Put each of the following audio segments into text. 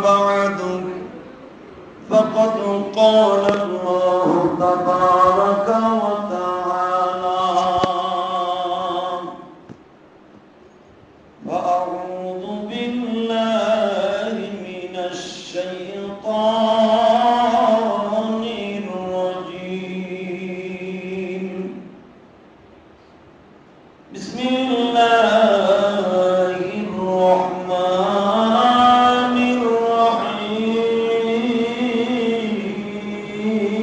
بعد فقد قال الله تبارك وتعالى فأعوذ بالله من الشيطان الرجيم بسم الله الرحمن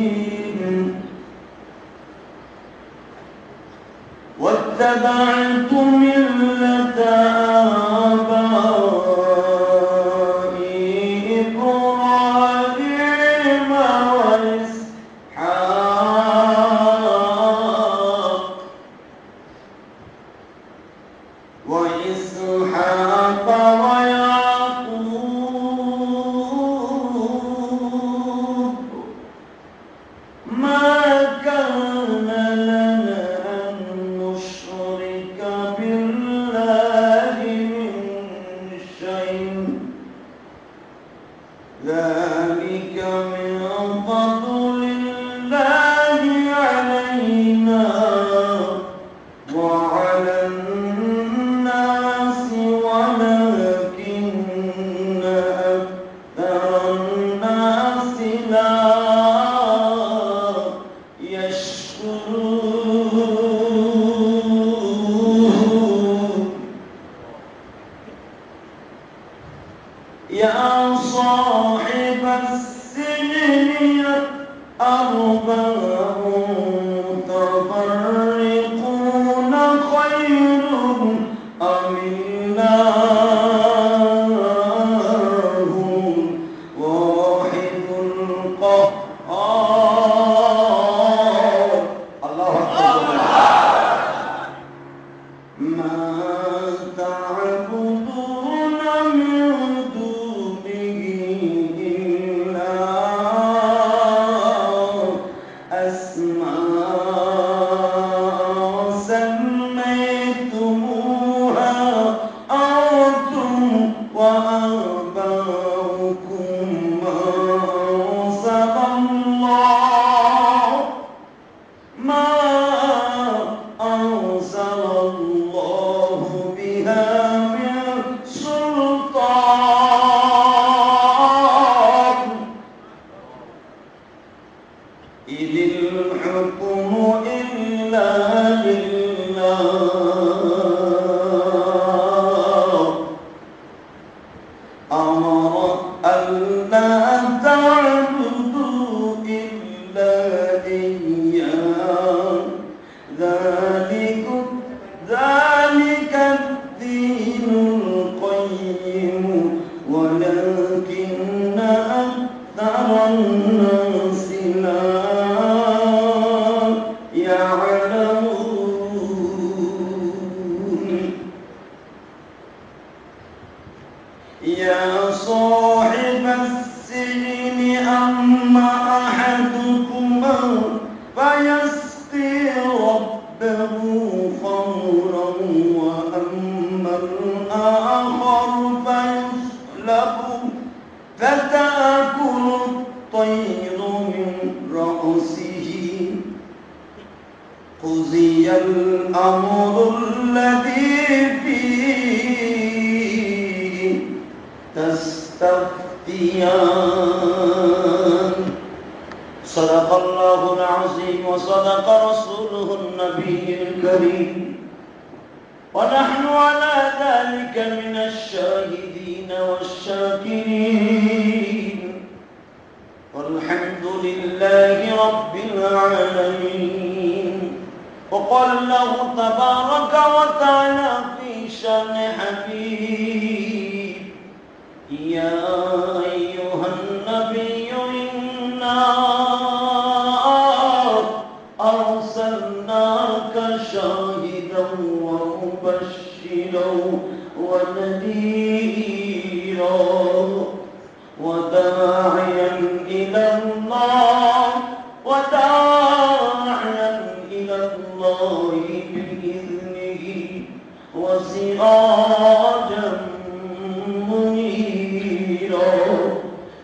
الرحيم واتبعت ملة آبائي إبراهيم وإسحاق ويعقوب ما كان لنا أن نشرك بالله من شيء ذلك من فضل الله علينا وعلى الناس ولكن أكثر الناس لا يشكرون يا صاحب السجن أرباب متفرقون خير أم الله واحد القهار الله أكبر ما تعبدون من دونه إلا أسماء سميتموها أنتم وآباؤكم ما أنزل الله بها من سلطان إذ الحكم إلا لله أمر ألا تعبدوا إلا إياه ذلك الدين القيم ولكن أكثر الناس لا يعلمون يا صاحب السجن أما أحدكما فيسقي ربه خمرا وأما الآخر فيصلب فتأكل الطير من رأسه قضي الأمر الذي فيه تستفتيان صدق الله العظيم وصدق رسوله النبي الكريم ونحن على ذلك من الشاهدين والشاكرين والحمد لله رب العالمين وقال الله تبارك وتعالى في شان حبيب يا أيها النبي إنا أرسلناك شاهدا ومبشرا ونذيرا وداعيا إلى الله بإذنه وسراجا منيرا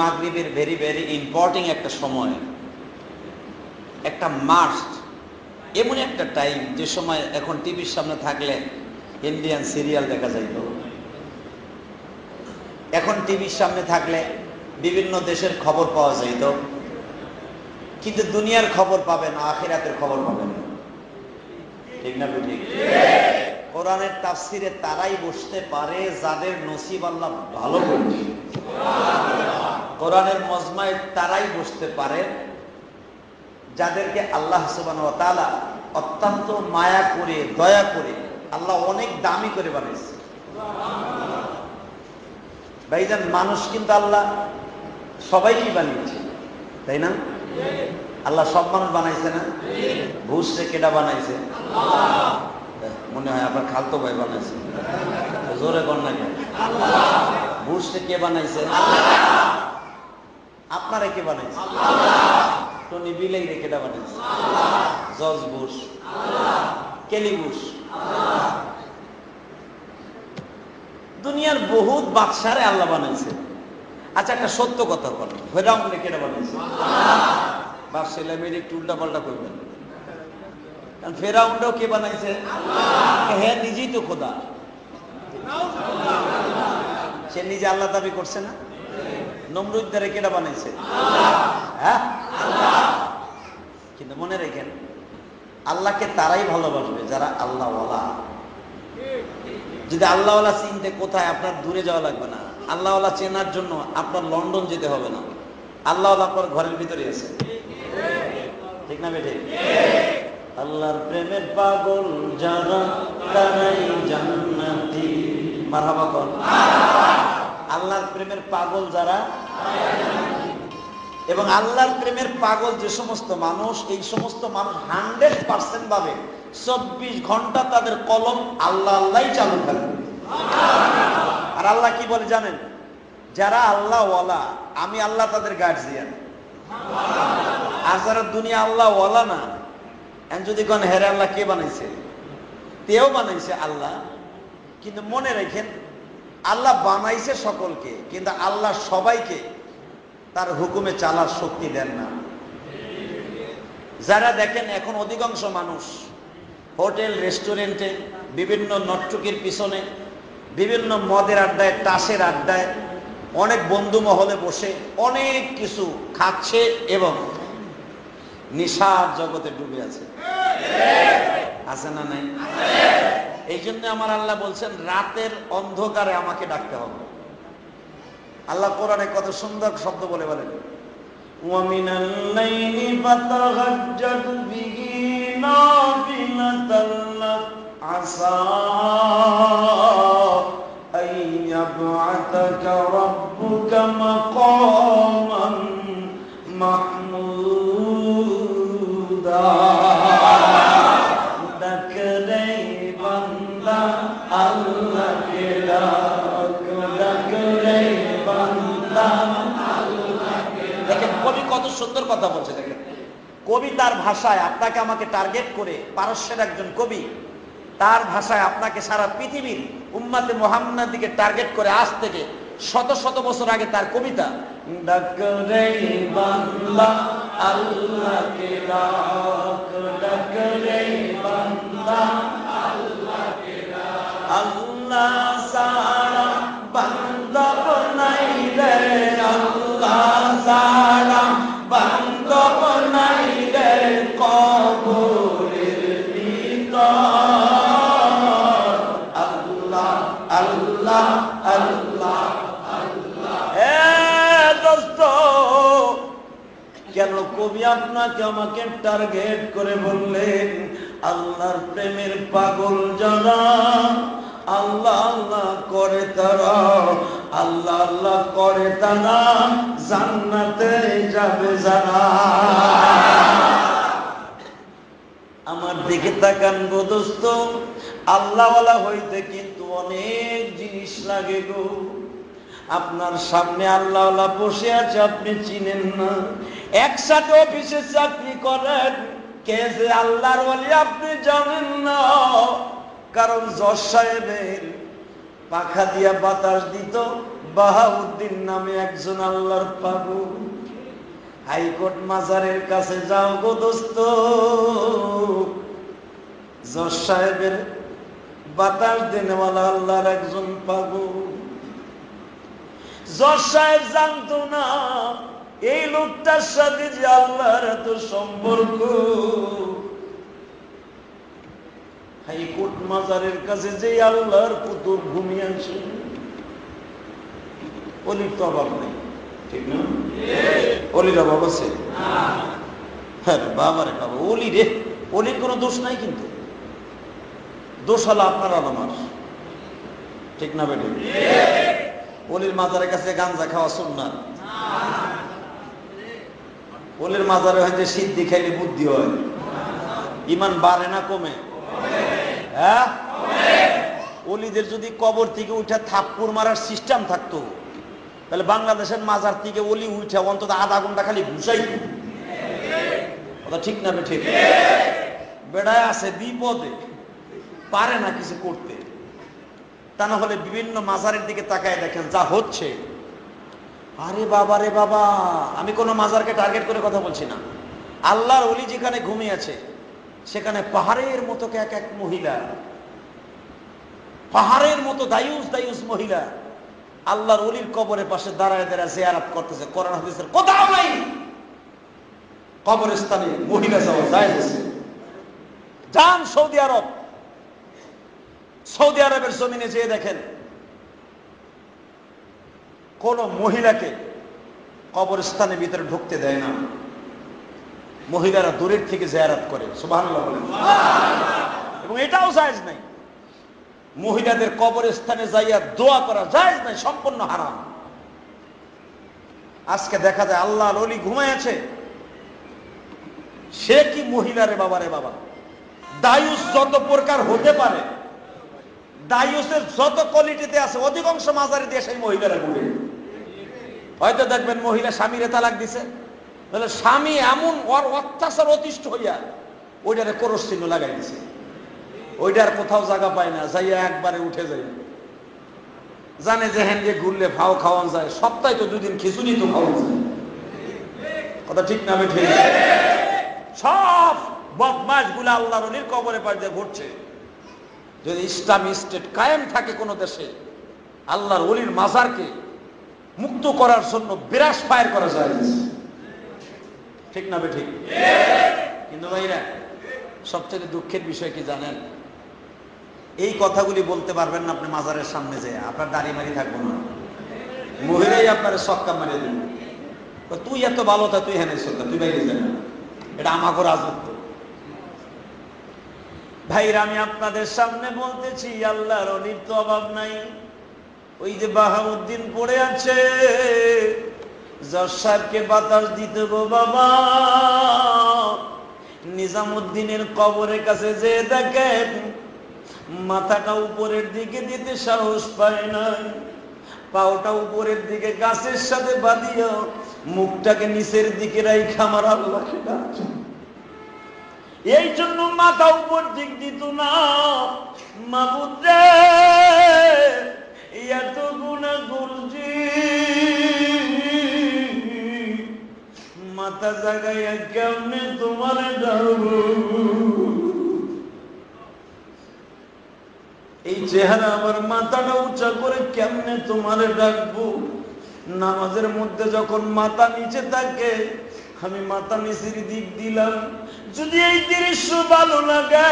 মাগরিবের very very important একটা সময়, একটা মাস্ট, এমন একটা টাইম যে সময় এখন টিভির সামনে থাকলে ইন্ডিয়ান সিরিয়াল দেখা যাইত, এখন টিভির সামনে থাকলে বিভিন্ন দেশের খবর পাওয়া যাইত, কিন্তু দুনিয়ার খবর পাবেন, আখিরাতের খবর পাবেন না। ঠিক না ঠিক? কোরআনের তাফসিরে তারাই বসতে পারে যাদের নসিব আল্লাহ ভালো করবে। কোরআনের মজমায় তারাই বসতে পারে যাদেরকে আল্লাহ সুবহানাহু ওয়া তাআলা অত্যন্ত মায়া করে, দয়া করে আল্লাহ অনেক দামি করে বানিয়েছে। ভাইজান, মানুষ কিন্তু আল্লাহ সবাইকে বানিয়েছে, তাই না? আল্লাহ সব মানুষ বানাইছে না? ঘুষে কেডা বানাইছে? মনে হয় আপনার খালতো ভাই বানাইছে, জোরে কন্যা কেন? ঘুষে কে বানাইছে? আপনারা কে বানাইছে? টনি বিলেই কেডা বানাইছে? জর্জ বুশ, কেলি বুশ, দুনিয়ার বহুত বাদশারে আল্লাহ বানাইছে। আচ্ছা, একটা সত্য কথা বলেন, ফেরাউনকে কেডা বানাইছে? বাদশাহ মেরে একটু উল্টা পাল্টা করবেন, কারণ ফেরাউনটাও কে বানাইছে? হ্যাঁ, নিজেই তো খোদা, সে নিজে আল্লাহ দাবি করছে না? নমরুদ্দারে কেডা বানাইছে? হ্যাঁ, কিন্তু মনে রেখেন, আল্লাহকে তারাই ভালোবাসবে যারা আল্লাহ ওয়ালা। যদি আল্লাহ ওয়ালা চিনতে কোথায়, আপনার দূরে যাওয়া লাগবে না। আল্লাহ ওয়ালা চেনার জন্য আপনার লন্ডন যেতে হবে না, আল্লাহ ওয়ালা আপনার ঘরের ভিতরে আছে। ঠিক না বেঠে? আল্লাহর প্রেমের পাগল যারা তারাই জান্নাতি। মারহাবা কর। আল্লাহর প্রেমের পাগল যারা, এবং আল্লাহর প্রেমের পাগল যে সমস্ত মানুষ, এই সমস্ত মানুষ 100% ভাবে 24 ঘন্টা তাদের কলম আল্লাহ আল্লাহই চালু থাকবে। আর আল্লাহ কি বলে জানেন? যারা আল্লাহ ওয়ালা, আমি আল্লাহ তাদের গার্জিয়ান। আর যারা দুনিয়া আল্লাহ ওয়ালা না, যদি কোন হেরে আল্লাহ কে বানাইছে? তেও বানাইছে আল্লাহ। কিন্তু মনে রাখেন, আল্লাহ বানাইছে সকলকে, কিন্তু আল্লাহ সবাইকে তার হুকুমে চালার শক্তি দেন না। যারা দেখেন এখন অধিকাংশ মানুষ হোটেল রেস্টুরেন্টে, বিভিন্ন নর্তকীর পিছনে, বিভিন্ন মদের আড্ডায়, টাসের আড্ডায়, অনেক বন্ধু মহলে বসে অনেক কিছু খাচ্ছে এবং নিশার জগতে ডুবে আছে। আছে না নাই? এই জন্য আমার আল্লাহ বলছেন, রাতের অন্ধকারে আমাকে ডাকতে হবে। আল্লাহ কোরআনে কত সুন্দর শব্দ বলে বলেন, ওয়ামিনাল লাইলি ফাতাহাজ্জাদ বিহি নাফিলাতাল লাক আসা আইয়াবআতাকা রাব্বুকা মাকামান মাহমুদা। ডাকরে বান্দা আল্লাহকে ডাক, ডাকরে বান্দা আল্লাহকে ডাক। দেখেন কবি কত সুন্দর কথা বলছে। দেখেন, কবি তার ভাষায় আপনাকে আমাকে টার্গেট করে, পারস্যের একজন কবি তার ভাষায় আপনাকে সারা পৃথিবীর উম্মাতে মুহাম্মাদিকে টার্গেট করে আজ থেকে শত শত বছর আগে তার কবিতা, ডাকরে বান্দা আল্লাহকে ডাক, ডাকরে বান্দা আল্লাহকে ডাক। আল্লাহ সারা বান্দা নাই রে, আল্লাহ সারা বান্দা নাই রে, কবরের ভিতর আল্লাহ আল্লাহ আল্লাহ আল্লাহ। দোস্ত, কেন কবি আপনাকে আমাকে টার্গেট করে বললেন? আল্লাহর প্রেমের পাগল যারা আল্লাহ আল্লাহ করে, তারা আল্লাহ আল্লাহ করে, তারা জান্নাতে যাবে যারা। আমার দিকে তাকান গো দোস্ত, আল্লাহওয়ালা হইতে কিন্তু অনেক জিনিস লাগে গো। আপনার সামনে আল্লাহওয়ালা বসে আছে, আপনি চিনেন না। একসাথে অফিসে চাকরি করেন, কে যে আল্লাহর ওয়ালি আপনি জানেন না। কারণ জজ সাহেবের পাখা দিয়া বাতাস দিত, বাহাউদ্দিন নামে একজন আল্লাহর পাগল হাইকোর্ট মাজারের কাছে যাও গো দোস্ত, জজ সাহেবের বাতাস দেনেওয়ালা আল্লাহর একজন পাগল। জজ সাহেব জানতো না এই লোকটার সাথে যে আল্লাহর এত সম্পর্ক। হাইকোর্ট মাজারের কাছে যে আল্লাহর পুতুল ঘুমিয়ে আছে, অলির তো অভাব নেই, ঠিক না? অলির অভাব আছে? হ্যাঁ বাবা রে বাবা, অলি রে, অলির কোনো দোষ নাই, কিন্তু দোষ হলো আপনার আর আমার, ঠিক না বেটি? অলির মাজারের কাছে গাঞ্জা খাওয়া সুন্নাত। অলির মাজারে হয় যে সিদ্ধি খাইলে বুদ্ধি হয়, ইমান বাড়ে না কমে? হ্যাঁ, অলিদের যদি কবর থেকে উঠে থাপ্পড় মারার সিস্টেম থাকতো, তাহলে বাংলাদেশের মাজার থেকে অলি উঠে অন্তত আধা ঘন্টা খালি ঘুষাই। কথা ঠিক না ঠিক? বেড়ায় আছে বিপদে, পারে না কিছু করতে। তা না হলে বিভিন্ন মাজারের দিকে তাকায় দেখেন যা হচ্ছে, আরে বাবা রে বাবা। আমি কোনো মাজারকে টার্গেট করে কথা বলছি না। আল্লাহর ওলি যেখানে ঘুমিয়ে আছে সেখানে পাহাড়ের মতো এক এক মহিলা, পাহাড়ের মতো দায়ুস দায়ুস মহিলা আল্লাহর ওলির কবরের পাশে দাঁড়ায় দাঁড়ায় জিয়ারত করতেছে। কোরআন হাদিসের কোথাও নাই কবরস্থানে মহিলা যাওয়া যায় আছে। যান সৌদি আরব, সৌদি আরবের জমিনে যেয়ে দেখেন কোন মহিলাকে কবরস্থানের ভিতরে ঢুকতে দেয় না। মহিলারা দূরের থেকে জিয়ারত করে, সুবহানাল্লাহ বলেন। এবং এটাও জায়েজ নাই, মহিলাদের কবরস্থানে যাইয়া দোয়া করা জায়েজ নাই, সম্পূর্ণ হারাম। আজকে দেখা যায় আল্লাহর ওলি ঘুমায় আছে, সে কি মহিলা রে বাবা রে বাবা। দায়ুস যত প্রকার হতে পারে, দায়ুসের যত কোয়ালিটিতে আছে, অধিকাংশ মাজারে দিয়ে সেই মহিলারা ঘুরে। হয়তো দেখবেন মহিলা স্বামীরে তালাক দিছে, তাহলে স্বামী এমন ওর অত্যাচার অতিষ্ঠ হইয়া ওইটারে ক্রস চিহ্ন লাগাই দিছে, ওইটার কোথাও জায়গা পায় না, যাইয়া একবারে উঠে যায়। জানে যে হ্যান্ডে ঘুরলে ফাও খাওয়ান যায়, সপ্তাহে তো দুদিন খিচুড়ি তো খাওয়ান যায়। কথা ঠিক না ঠিক? সব বদমাশ গুলা আল্লাহর ওলির কবরে পাশ দিয়ে ঘুরছে। যদি ইসলামী স্টেট কায়েম থাকে কোন দেশে, আল্লাহর ওলির মাজারকে মুক্ত করার জন্য বিরাস ফায়ার করা যায়, ঠিক না ঠিক? কিন্তু ভাইরা সবচেয়ে দুঃখের বিষয় কি জানেন? এই কথাগুলি বলতে পারবেন না আপনি মাজারের সামনে যেয়ে, আপনার দাড়ি মারি থাকবো না, মহিলাই আপনার সক্কা মারিয়ে দেবেন। তুই এত ভালো তা তুই হ্যাঁ সরকার, তুই বাইরে যাবে, এটা আমাকে রাজত্ব। ভাইরা আমি আপনাদের সামনে বলতেছি আল্লাহর ওলির তো অভাব নাই। ওই যে বাহাউদ্দিন পড়ে আছে, জজ সাহেবকে বাতাস দিতে গো বাবা, নিজামুদ্দিনের কবরের কাছে যে দেখেন মাথাটা উপরের দিকে দিতে সাহস পায় না, পাওটা উপরের দিকে গাছের সাথে বাঁধিয়া মুখটাকে নিচের দিকে রাইখা আমার আল্লাহকে ডাকছে। এই জন্য মাথা উপর দিক দিত না। মাবুদ রে, এত গুনাহ করছি, মাথা জাগাইয়া কেমনে তোমার ডাকবো? এই চেহারা আমার মাথাটা উঁচা করে কেমনে তোমার ডাকবো? নামাজের মধ্যে যখন মাথা নিচে থাকে আমি মাথা নিচের দিক দিলাম। যদি এই দৃশ্য ভালো লাগে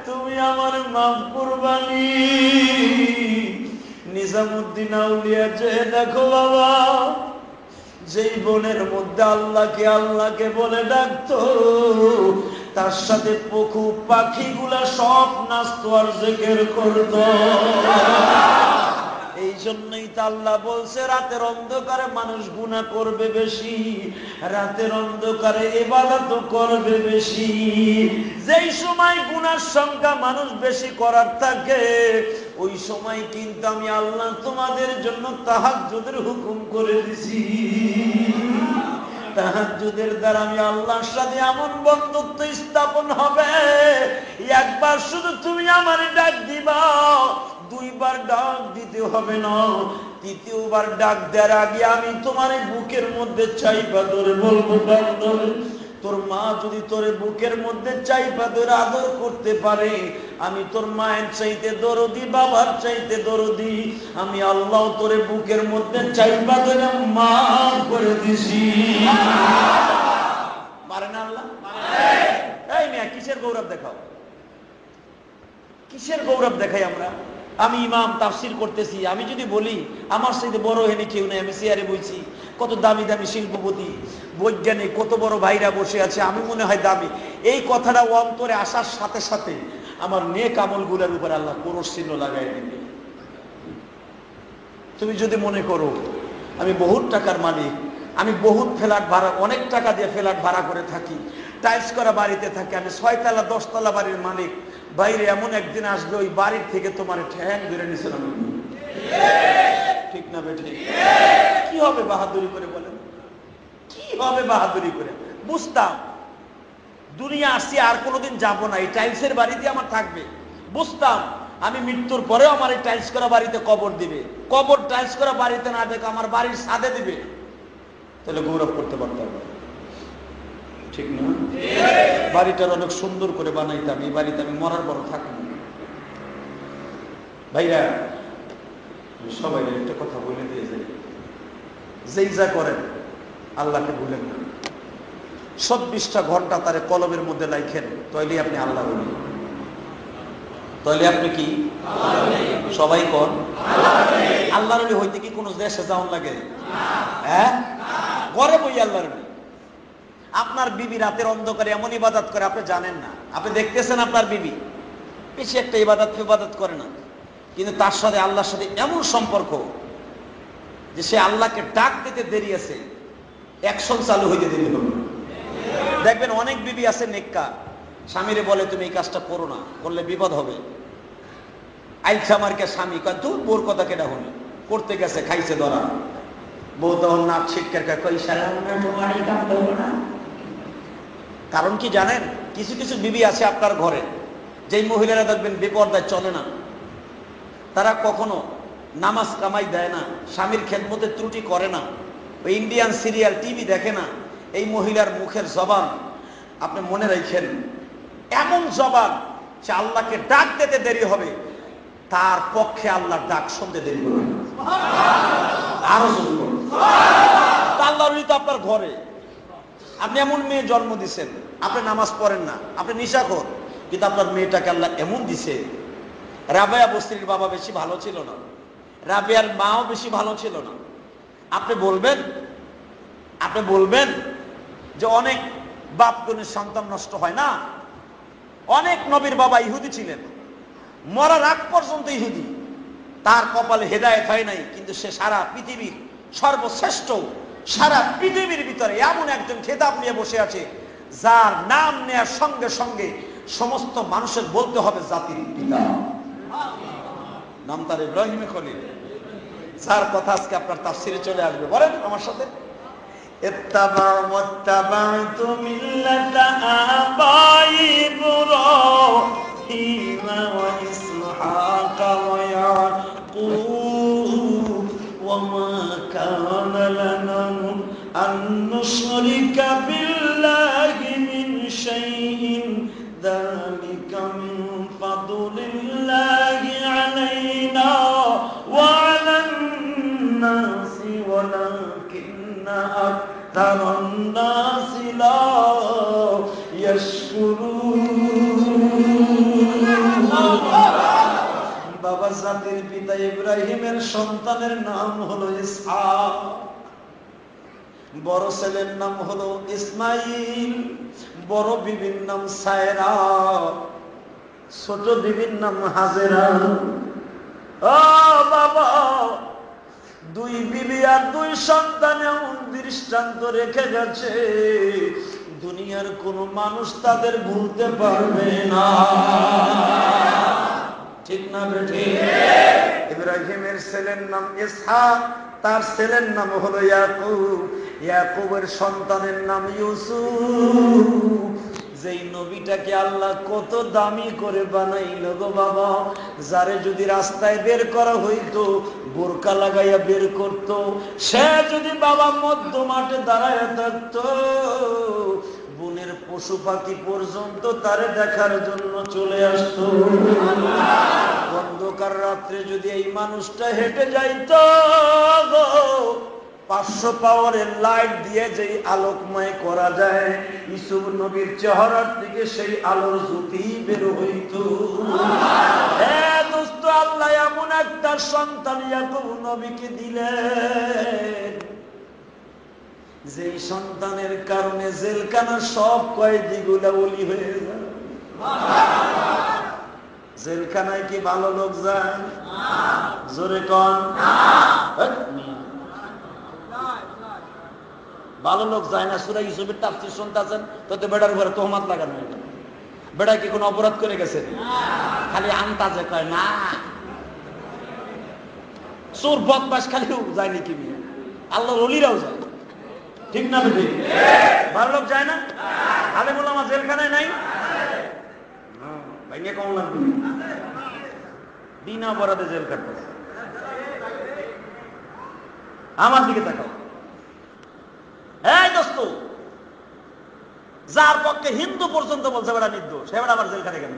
তুমি আমার মাফ করবানি। নিজামুদ্দিন আউলিয়া যে দেখো বাবা, যেই বনের মধ্যে আল্লাহকে বলে ডাকতো, তার সাথে পশু পাখিগুলা সব নাচতো আর জিকির করতো। এই জন্যই তো আল্লাহ বলছে রাতের অন্ধকারে মানুষ গুনাহ করবে বেশি, রাতের অন্ধকারে ইবাদত করবে বেশি। যেই সময় গুনার সংখ্যা মানুষ বেশি করার থাকে, ওই সময় কিন্তু আমি আল্লাহ তোমাদের জন্য তাহাজ্জুদের হুকুম করে দিছি। তাহাজ্জুদের দ্বারা আমি আল্লাহর সাথে এমন বন্ধুত্ব স্থাপন হবে, একবার শুধু তুমি আমারে ডাক দিবা, দুইবার ডাক দিতে হবে না, তৃতীয়বার ডাক দেওয়ার আগে আমি তোমার বুকের মধ্যে চাইপা ধরে বলবো, বান্দর তোর মা যদি তোর বুকের মধ্যে চাইপা ধরে আদর করতে পারে, আমি তোর মায়ের চাইতে দরদি, বাবার চাইতে দরদি, আমি আল্লাহ তোরে বুকের মধ্যে চাইপা ধরে মাফ করে দিছি। পারে না আল্লাহ? এই মিয়া কিসের গৌরব দেখাও, কিসের গৌরব দেখাই আমরা? আমি ইমাম তাফসির করতেছি, আমি যদি বলি আমার সাথে বড় হেনে কেউ নেই, আমি চেয়ারে বইছি, কত দামি দামি শিল্পপতি বৈজ্ঞানিক কত বড় ভাইরা বসে আছে, আমি মনে হয় দামি, এই কথাটা অন্তরে আসার সাথে সাথে আমার নেক আমলগুলোর উপর আল্লাহ পুরুষ চিহ্ন লাগাই দিবে। তুমি যদি মনে করো আমি বহুত টাকার মালিক, আমি বহুত ফ্ল্যাট ভাড়া, অনেক টাকা দিয়ে ফ্ল্যাট ভাড়া করে থাকি, টাইলস করা বাড়িতে থাকি, আমি 6 তলা 10 তলা বাড়ির মালিক, বাইরে এমন একদিন আসবে ওই বাড়ির থেকে তোমার ঠ্যাং ধরে নিছিলাম, ঠিক না বেঠিক? কি হবে বাহাদুরি করে বলেন, কি হবে বাহাদুরি করে? বুঝতাম দুনিয়া আসছি আর কোনোদিন যাবো না, এই টাইলসের বাড়িতে আমার থাকবে, বুঝতাম আমি মৃত্যুর পরেও আমার এই টাইলস করা বাড়িতে কবর দিবে, কবর টাইলস করা বাড়িতে না দেখে আমার বাড়ির ছাদে দিবে, তাহলে গৌরব করতে পারতাম, ঠিক না? বাড়িটার অনেক সুন্দর করে বানাইতাম, এই বাড়িতে আমি মরার পর থাকবো। ভাইরা সবাই একটা কথা বলে দিয়ে যাই, যেই যা করেন আল্লাহকে ভুলেন না, 24টা ঘন্টা তারে কলমের মধ্যে লাইখেন, তাইলে আপনি আল্লাহ বলি, তাইলে আপনি কি সবাই কন আল্লাহর ওলি হইতে কি কোনো দেশে যাওয়ান লাগে? হ্যাঁ, ঘরে বই আল্লাহর ওলি। আপনার বিবি রাতের অন্ধকারে এমন ইবাদত করে আপনি জানেন না, আপনি দেখতেছেন আপনার বিবি বেশি একটা ইবাদত করে না, কিন্তু তার সাথে আল্লাহর সাথে এমন সম্পর্ক যে সে আল্লাহকে ডাক দিতে দেরি আছে, অ্যাকশন চালু হইতে দেরি হবে। দেখবেন অনেক বিবি আছে নেককার, স্বামীরে বলে তুমি এই কাজটা করো না, করলে বিপদ হবে, আইলছা মার্কে স্বামী কয় তুই বোর কথা কেডা হল, করতে গেছে খাইছে ধরা, বউ তখন নাক ছিটকার কই সারা না। কারণ কি জানেন, কিছু কিছু বিবি আছে আপনার ঘরে, যেই মহিলারা দেখবেন বেপরদায় চলে না, তারা কখনো নামাজ কামাই দেয় না, স্বামীর খেদমতে ত্রুটি করে না, ওই ইন্ডিয়ান সিরিয়াল টিভি দেখে না, এই মহিলার মুখের জবান আপনি মনে রাখেন, এমন জবান সে আল্লাহকে ডাক দিতে দেরি হবে, তার পক্ষে আল্লাহর ডাক শুনতে দেরি হবে। আরো আল্লাহর তো আপনার ঘরে, আপনি এমন মেয়ে জন্ম দিচ্ছেন, আপনি নামাজ পড়েন না, আপনি নিশাখোর, কিন্তু আপনার মেয়েটাকে আল্লাহ এমন দিছে। রাবেয়া বস্তির বাবা বেশি ভালো ছিল না, রাবেয়ার মাও বেশি ভালো ছিল না। আপনি বলবেন যে অনেক বাপ গুণের সন্তান নষ্ট হয় না, অনেক নবীর বাবা ইহুদি ছিলেন, মরার আগ পর্যন্ত ইহুদি, তার কপালে হেদায়েত হয় নাই, কিন্তু সে সারা পৃথিবীর সর্বশ্রেষ্ঠ, সারা পৃথিবীর ভিতরে এমন একজন খেতাব নিয়ে বসে আছে, যার নাম নেয়ার সঙ্গে সঙ্গে সমস্ত মানুষের বলতে হবে জাতির পিতা, নাম তার ইব্রাহিম খলিল, যার কথা আজকে আপনার তাফসিরে চলে আসবে। বলেন আমার সাথে, ইত্তাবা'তু মিল্লাতা আবাই ইব্রাহিম ওয়া ইসহাক ওয়া ইয়াকুব ওয়া মা কানা লানা আন নুশরিকা বিল্লাহি মিন শাইইন যালিকা মিন ফাদলিল্লাহি আলাইনা ওয়া আলান নাসি ওয়ালাকিন্না আকতারান নাসি লা ইয়াশকুরুন। বাবা জাতির পিতা ইব্রাহিমের সন্তানের নাম হলো ইসহাক, বড় ছেলের নাম হলো ইসমাইল, বড় বিবির নাম সায়রা, ছোট বিবির নাম হাজেরা। ও বাবা, দুই বিবি আর দুই সন্তান এমন দৃষ্টান্ত রেখে গেছে, দুনিয়ার কোন মানুষ তাদের ভুলতে পারবে না, ঠিক না বেঠি? ইব্রাহিমের ছেলের নাম ইসহাক, তার ছেলের নাম হলো ইয়াকুব, ইয়াকুবের সন্তানের নাম ইউসুফ, যেই নবীটাকে আল্লাহ কত দামি করে বানাইল গো বাবা, যারে যদি রাস্তায় বের করা হইতো বোরকা লাগাইয়া বের করত, সে যদি বাবা মধ্য মাঠে দাঁড়ায় থাকতো, বনের পশু পাখি পর্যন্ত তারে দেখার জন্য চলে আসতো। অন্ধকার রাত্রে যদি এই মানুষটা হেঁটে যাইতো, 500 পাওয়ারের লাইট দিয়ে যেই আলোকময় করা যায়, ইউসুফ নবীর চেহারার থেকে সেই আলোর জ্যোতি বের হইত। দোস্ত, আল্লাহ এমন একটা সন্তান ইয়াকুব নবীকে দিলেন, যেই সন্তানের কারণে জেলখানার সব কয়েদিগুলা ওলি হয়ে যায়। জেলখানায় কি ভালো লোক যায়? জোরে কন। ভালো লোক যায় না। সূরা ইউসুফের তাফসীর শুনতেছেন তো বেড়ার উপরে তোহমাত লাগানো, বেড়া কি কোনো অপরাধ করে গেছে? খালি আন্তাজে কয় না, চোর বদমাশ খালিও যায় নাকি? আল্লাহর ওলিরাও যায়, ঠিক না বেটি? ভালো লোক যায় না? আলেম ওলামা জেলখানায় নাই? ভাই নিয়ে কম লাগবে, বিনা অপরাধে জেল কাটতেছে। আমার দিকে তাকাও। এই দোস্ত, যার পক্ষে হিন্দু পর্যন্ত বলছে বেড়া নির্দোষ, সে বেড়া আবার জেলখানায় কেন?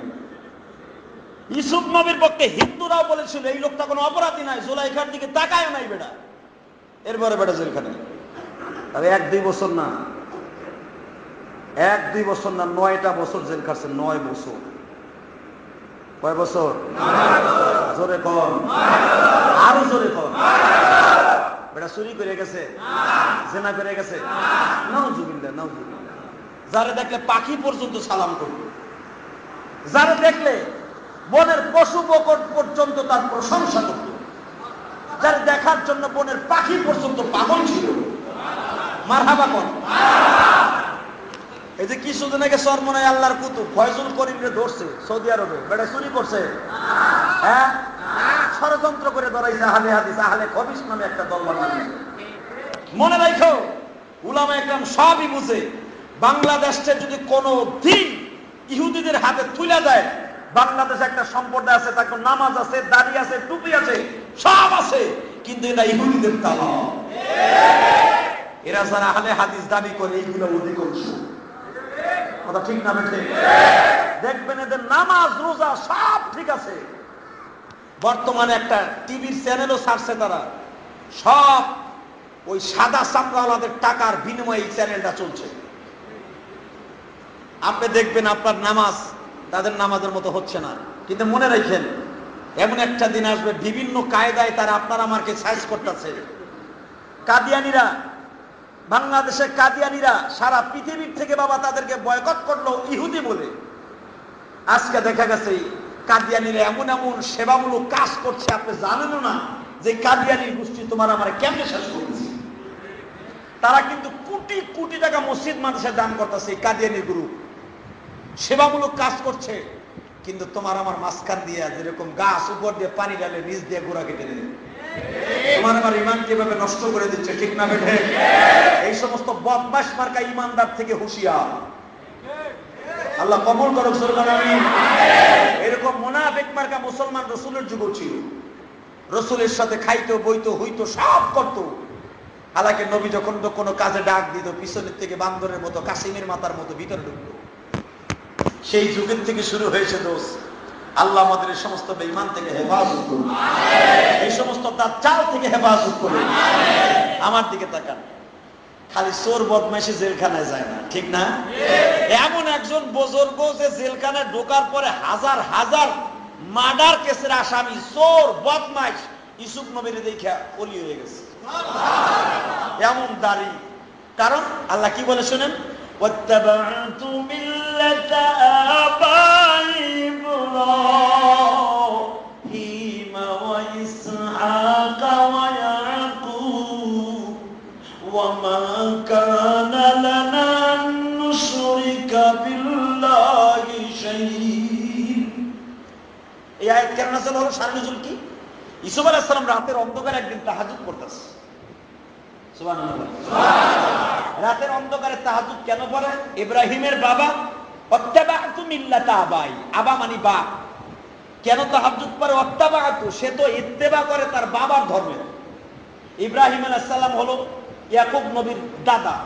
ইউসুফ নবীর পক্ষে হিন্দুরাও বলেছিল এই লোকটা কোনো অপরাধী নাই, জুলাইখার দিকে তাকায়ও নাই বেড়া, এরপরে বেড়া জেলখানায়। তবে 1-2 বছর না, 1-2 বছর না, 9টা বছর জেল খাটছে। 9 বছর। কয় বছর? জোরে কম, আরো জোরে কম। বেটা চুরি করে গেছে, জেনা করে গেছে, নাউজুবিল্লাহ নাউজুবিল্লাহ। যারা দেখলে পাখি পর্যন্ত সালাম করবে, যারা দেখলে বনের পশু বকট পর্যন্ত তার প্রশংসা করত, যারা দেখার জন্য বনের পাখি পর্যন্ত পাগল ছিল। মারহাবা কর। এই যে কিছুদিন আগে চরমনায় আল্লাহর কুতুব ফয়জুল করিমরে ধরছে সৌদি আরবে, বেটা চুরি করছে। হ্যাঁ, ষড়যন্ত্র করে ধরাইছে আহলে হাদিস, আহলে খবিস নামে একটা দল বানাইছে। মনে রাখো, উলামা একরাম সবই বুঝে। বাংলাদেশে যদি কোনো দিন ইহুদিদের হাতে তুলে দেয়, বাংলাদেশে একটা সম্প্রদায় আছে, তার নামাজ আছে, দাড়ি আছে, টুপি আছে, সব আছে, কিন্তু এটা ইহুদিদের তালা। এরা যারা আহলে হাদিস দাবি করে, এইগুলো অধিকাংশ কথা ঠিক না বেঠে? দেখবেন এদের নামাজ রোজা সব ঠিক আছে। বর্তমানে একটা টিভির চ্যানেলও ছাড়ছে, তারা সব ওই সাদা চামড়াওয়ালাদের টাকার বিনিময়ে এই চ্যানেলটা চলছে। আপনি দেখবেন আপনার নামাজ তাদের নামাজের মতো হচ্ছে না, কিন্তু মনে রাখেন এমন একটা দিন আসবে বিভিন্ন কায়দায় তারা আপনার আমাকে সাইজ করতেছে। কাদিয়ানীরা, বাংলাদেশের কাদিয়ানীরা সারা পৃথিবীর থেকে বাবা তাদেরকে বয়কট করলো ইহুদি বলে। আজকে দেখা গেছে কাদিয়ানীরা এমন এমন সেবামূলক কাজ করছে, আপনি জানেনও না যে কাদিয়ানীর গোষ্ঠী তোমার আমার কেমনে শেষ করেছে। তারা কিন্তু কোটি কোটি টাকা মসজিদ মাদ্রাসায় দান করতেছে। কাদিয়ানীর গ্রুপ সেবামূলক কাজ করছে, কিন্তু তোমার আমার মাঝখান দিয়ে যেরকম গাছ উপর দিয়ে পানি ঢালে, নিচ দিয়ে গোড়া কেটে দেবে। তোমার আমার ইমান কিভাবে নষ্ট করে দিচ্ছে, ঠিক না বেঠে? এই সমস্ত বদমাশ মার্কা ইমানদার থেকে হুঁশিয়ার। আল্লাহ কবুল করুক। আমিন। এরকম মুনাফিক মার্কা মুসলমান রসুলের যুগ ছিল। রসুলের সাথে খাইতো, বইতো, হইতো, সব করতো। হালাকে নবী যখন তো কোনো কাজে ডাক দিত, পিছনের থেকে বান্দরের মতো, কাসিমের মাথার মতো ভিতরে ঢুকতো। সেই যুগের থেকে শুরু হয়েছে দোষ। আল্লাহ আমাদের এই সমস্ত বেঈমান থেকে হেফাজত করুন, এই সমস্ত দাজ্জাল থেকে হেফাজত করুন। আমার দিকে তাকান, খালি চোর বদমাইশি জেলখানায় যায় না, ঠিক না? এমন একজন বুজুর্গ যে জেলখানায় ঢোকার পরে হাজার হাজার মার্ডার কেসের আসামি, চোর বদমাইশ, ইউসুফ নবীর দেখা ওলি হয়ে গেছে। এমন দাড়ি। কারণ আল্লাহ কি বলে শুনেন, واتبعت ملة آبائي إبراهيم وإسحاق ويعقوب وما كان لنا أن نشرك بالله شيئا। এই আয়াত কেন নাযিল হলো? শানে নজুল কি? ইউসুফ আলাইহিস সালাম রাতের অন্ধকারে একদিন তাহাজ্জুদ করতেছে। সুবহানাল্লাহ। রাতের অন্ধকারে তাহাজ্জুদ কেন পড়ে? ইব্রাহিমের বাবা ওয়াত্তাবা'তু মিল্লাতা আবাই, আবা মানে বাপ। কেন তাহাজ্জুদ পড়ে? ওয়াত্তাবা'তু, সে তো ইত্তেবা করে তার বাবার ধর্মে। ইব্রাহিম আলাইহিস সালাম হলো ইয়াকুব নবীর দাদা,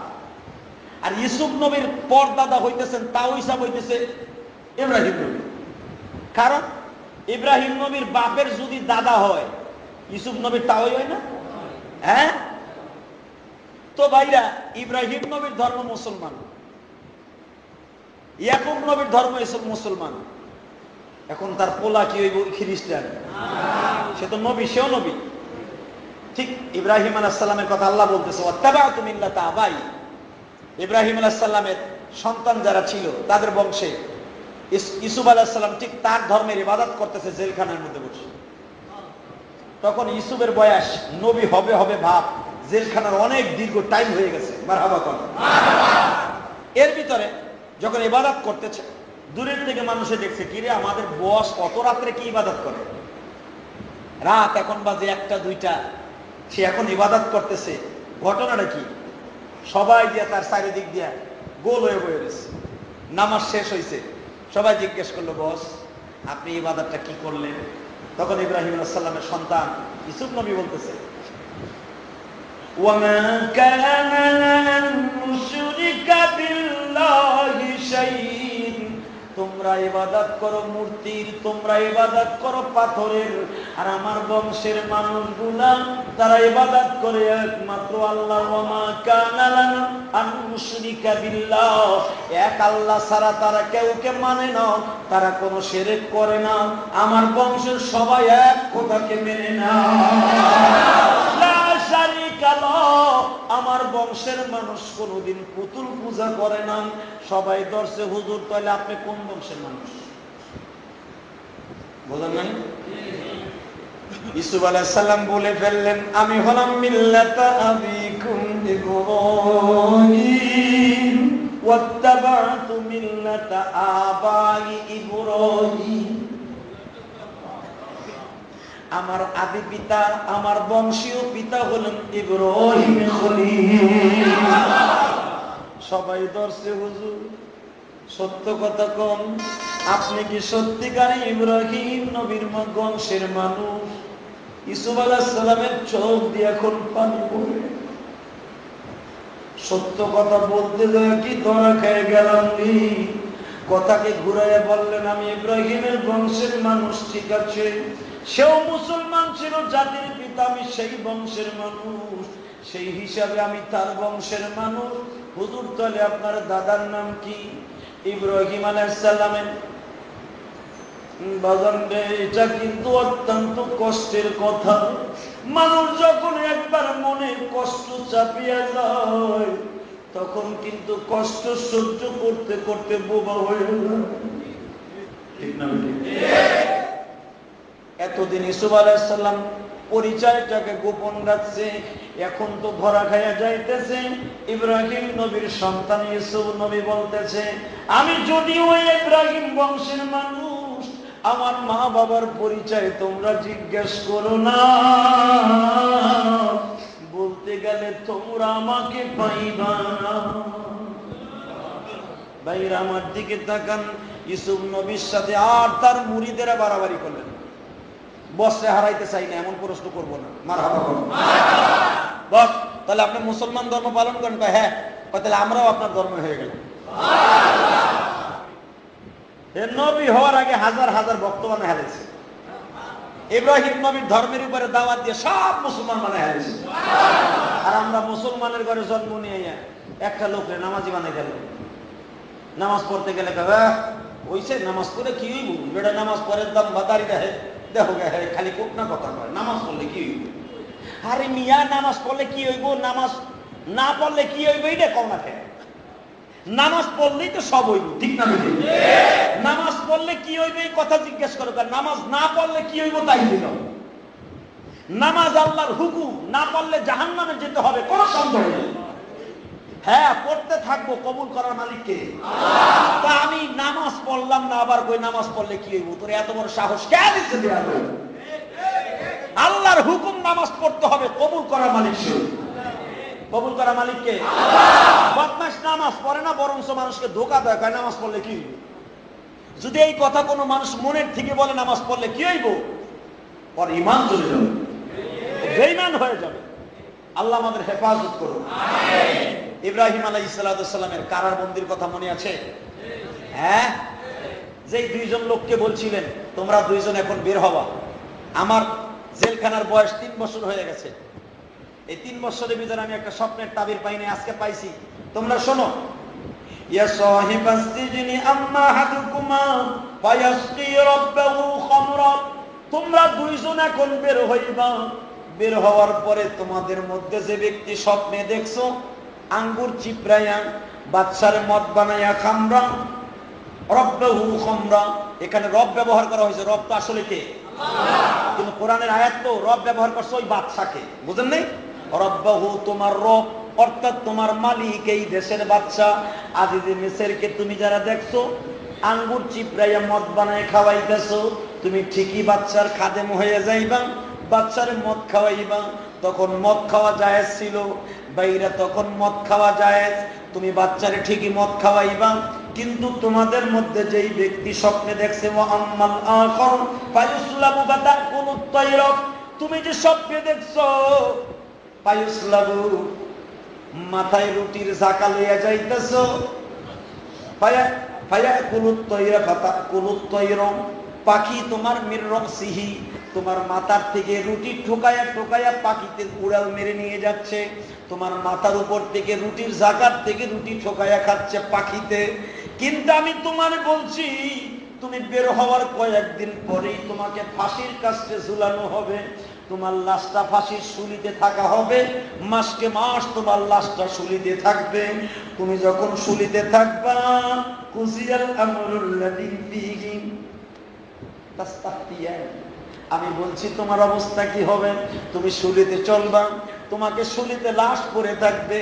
আর ইউসুফ নবীর পর দাদা হইতেছেন তাও হিসাব হইতেছে ইব্রাহিম নবী। কারণ ইব্রাহিম নবীর বাপের যদি দাদা হয়, ইউসুফ নবীর তাওই হয় না? হ্যাঁ। তো ভাইরা, ইব্রাহিম নবীর ধর্ম মুসলমান, ইয়াকুব নবীর ধর্ম মুসলমান, এখন তার পোলা কি হইব? খ্রিস্টান। সে তো নবী, সেও নবী। ঠিক ইব্রাহিম আলাইহিস সালামের কথা আল্লাহ বলতেছে, ওয়াত্তাবা'তু মিল্লাতা আবাই। ইব্রাহিম আলাইহিস সালামের সন্তান যারা ছিল তাদের বংশে ইউসুফ আলাইহিস সালাম ঠিক তার ধর্মের ইবাদত করতেছে জেলখানার মধ্যে বসে। তখন ইউসুফের বয়স নবী হবে হবে ভাব, জেলখানার অনেক দীর্ঘ টাইম হয়ে গেছে। মারহাবা কর। এর ভিতরে যখন ইবাদত করতেছে, দূরের থেকে মানুষে দেখছে, কিরে আমাদের বস কত রাত্রে কি ইবাদত করে, রাত এখন বাজে 1টা 2টা, সে এখন ইবাদত করতেছে, ঘটনাটা কি? সবাই দিয়া তার চারিদিক দিয়া গোল হয়ে বয়ে রয়েছে। নামাজ শেষ হয়েছে, সবাই জিজ্ঞেস করলো, বস আপনি ইবাদতটা কি করলেন? তখন ইব্রাহিম আলাইহিস সালামের সন্তান ইউসুফ নবী বলতেছে, ওয়ামা কানা লান নুশরিকা বিল্লাহি শাইইন, তোমরা ইবাদত করো মূর্তির, তোমরা ইবাদত করো পাথরের, আর আমার বংশের মানুষগুলা তারা ইবাদত করে একমাত্র আল্লাহ। ওয়ামা কানা লানা আন নুশরিকা বিল্লাহ, এক আল্লাহ ছাড়া তারা কেউকে মানে না, তারা কোনো শিরক করে না। আমার বংশের সবাই এক কথাকে মেনে না। লা শারিকা লাহ, আমার বংশের মানুষ কোনোদিন পুতুল পূজা করে না। সবাই ধরছে, হুজুর তাহলে আপনি কোন বংশের মানুষ? বলেন নাই? ইউসুফ আলাইহিস সালাম বলে ফেললেন, আমি হলাম মিল্লাতা আবিকুম ইব্রাহিম ওয়াত্তাবা'তু মিল্লাতা আবাই ইব্রাহিম। আমার আদি পিতা, আমার বংশীয় পিতা হলেন ইব্রাহিম খলিল। সবাই ধরছে, হুজুর সত্য কথা কোন, আপনি কি সত্যিকারে ইব্রাহিম নবীর বংশের মানুষ? ইউসুফ আলাইহিস সালামের চোখ দিয়ে এখন পানি পড়ে। সত্য কথা বলতে যায় কি ধরা খেয়ে গেলাম নি? কথাকে ঘুরাইয়া বললেন, আমি ইব্রাহিমের বংশের মানুষ, ঠিক আছে, সেও মুসলমান ছিল, জাতির পিতা, আমি সেই বংশের মানুষ, সেই হিসাবে আমি তার বংশের মানুষ। হুজুর তাহলে আপনার দাদার নাম কি? ইব্রাহিম আলাইহিস সালামের। বাজান রে, এটা কিন্তু অত্যন্ত কষ্টের কথা। মানুষ যখন একবার মনে কষ্ট চাপিয়ে যায়, তখন কিন্তু কষ্ট সহ্য করতে করতে বোবা হয়ে যায়। ঠিক না? এতদিন ইউসুফ আলাইহিস সালাম পরিচয়টাকে গোপন রাখছে, এখন তো ধরা খাইয়া যাইতেছে। ইব্রাহিম নবীর সন্তান ইউসুফ নবী বলতেছে, আমি যদিও ইব্রাহিম বংশের মানুষ, আমার মা বাবার পরিচয় তোমরা জিজ্ঞেস করো না, বলতে গেলে তোমরা আমাকে পাইবা না। ভাইরা আমার দিকে তাকান। ইউসুফ নবীর সাথে আর তার মুরিদেরা বাড়াবাড়ি করলেন, বসরে হারাইতে চাই না এমন প্রশ্ন করবো না। মারহাবা করো। বস তাহলে আপনি মুসলমান ধর্ম পালন করেন? হ্যাঁ। তাহলে আমরাও আপনার ধর্ম হয়ে গেল। নবী হওয়ার আগে হাজার হাজার বক্তব্য হারিয়েছে। ইব্রাহিম নবীর ধর্মের উপরে দাওয়াত দিয়ে সব মুসলমান মানে হারিয়েছে। আর আমরা মুসলমানের ঘরে জন্ম নিয়ে একটা লোক নামাজি বানাই গেল। নামাজ পড়তে গেলে ওইসে নামাজ পড়ে কি হইব? বেটা নামাজ পড়ে দাম বাদারি দেখে, দেখো খালি কোক না কথা কয়, নামাজ পড়লে কি হইব? আরে মিয়া, নামাজ পড়লে কি হইব, নামাজ না পড়লে কি হইব এটা কও না। নামাজ পড়লেই তো সব হইব, ঠিক না? নামাজ পড়লে কি হইবে এই কথা জিজ্ঞেস করো, নামাজ না পড়লে কি হইব তাই দিল। নামাজ আল্লাহর হুকুম, না পড়লে জাহান্নামে যেতে হবে, কোনো সন্দেহ নেই। হ্যাঁ, পড়তে থাকবো, কবুল করার মালিককে। তা আমি নামাজ পড়লাম না, আবার কই নামাজ পড়লে কি হইব? তোর এত বড় সাহস কে দিচ্ছে? আল্লাহর হুকুম, নামাজ পড়তে হবে, কবুল করার মালিক। কবুল করা মালিককে। বদমাশ নামাজ নামাজ পড়ে না, বরঞ্চ মানুষকে ধোকা দেয়, কয় নামাজ পড়লে কি হইব। যদি এই কথা কোনো মানুষ মনের থেকে বলে নামাজ পড়লে কি হইব, ওর ঈমান চলে যাবে, বেঈমান হয়ে যাবে। আল্লাহ আমাদের হেফাজত করুন। ইব্রাহিম আলাইহিস সালামের কারাবন্দির কথা মনে আছে? হ্যাঁ, যেই দুইজন লোককে বলছিলেন তোমরা দুইজন এখন বের হবা, আমার জেলখানার বয়স 3 বছর হয়ে গেছে, এই 3 বছরের ভিতরে আমি একটা স্বপ্নের তাবির পাইনি, আজকে পাইছি, তোমরা শোনো। ইয়া সাহিবাস সিজনি আম্মা হাদুকুমা ফায়াসকি রাব্বাহু খামরা, তোমরা দুইজন এখন বের হইবা। বের হওয়ার পরে তোমাদের মধ্যে যে ব্যক্তি স্বপ্নে দেখছো আঙ্গুর চিপড়াইয়া বাদশার মদ বানাইয়া খামরা রাব্বাহু খামরা, এখানে রব ব্যবহার করা হয়েছে। রব তো আসলে কে? আল্লাহ। কিন্তু কোরআনের আয়াত তো রব ব্যবহার করছে ওই বাদশাকে, বুঝেন নাই? রাব্বাহু তোমার রব, অর্থাৎ তোমার মালিক, এই দেশের বাদশা আজিজে মিসরকে তুমি যারা দেখছো আঙ্গুর চিপড়াইয়া মদ বানায় খাওয়াইতেছো, তুমি ঠিকই বাদশার খাদেম হয়ে যাইবা, বাদশারে মদ খাওয়াইবা। তখন মদ খাওয়া জায়েজ ছিল বাইরা, তখন মদ খাওয়া জায়েজ, তুমি বাচ্চারে ঠিকই মদ খাওয়াইবা। কিন্তু তোমাদের মধ্যে যেই ব্যক্তি স্বপ্নে দেখছে ওয়া আম্মাল আখর ফায়ুসলাবু বাতাকুনুত তায়র, তুমি যে স্বপ্নে দেখছো ফায়ুসলাবু মাথায় রুটির ঝাঁকা লইয়া যাইতেছো, ফায়াকুলুত তায়র ফাতাকুলুত তায়র, পাখি তোমার মির রাসিহি তোমার মাথার থেকে রুটি ঠোকায়া ঠোকায়া পাখিতে উড়াল মেরে নিয়ে যাচ্ছে, তোমার মাথার উপর থেকে রুটির জাকাত থেকে রুটি ঠোকায়া খাচ্ছে পাখিতে। কিন্তু আমি তোমার বলছি তুমি বের হওয়ার কয়েকদিন পরেই তোমাকে ফাঁসির কাস্টে ঝুলানো হবে, তোমার লাশটা ফাঁসির শুলিতে থাকা হবে, মাসকে মাস তোমার লাশটা শুলিতে থাকবে। তুমি যখন শুলিতে থাকবা কুজিয়াল আমরুল্লাযী ফীহি তাস্তাফতিয়ান, আমি বলছি তোমার অবস্থা কি হবে। তুমি শুলিতে চলবা, তোমাকে শুলিতে লাশ পড়ে থাকবে,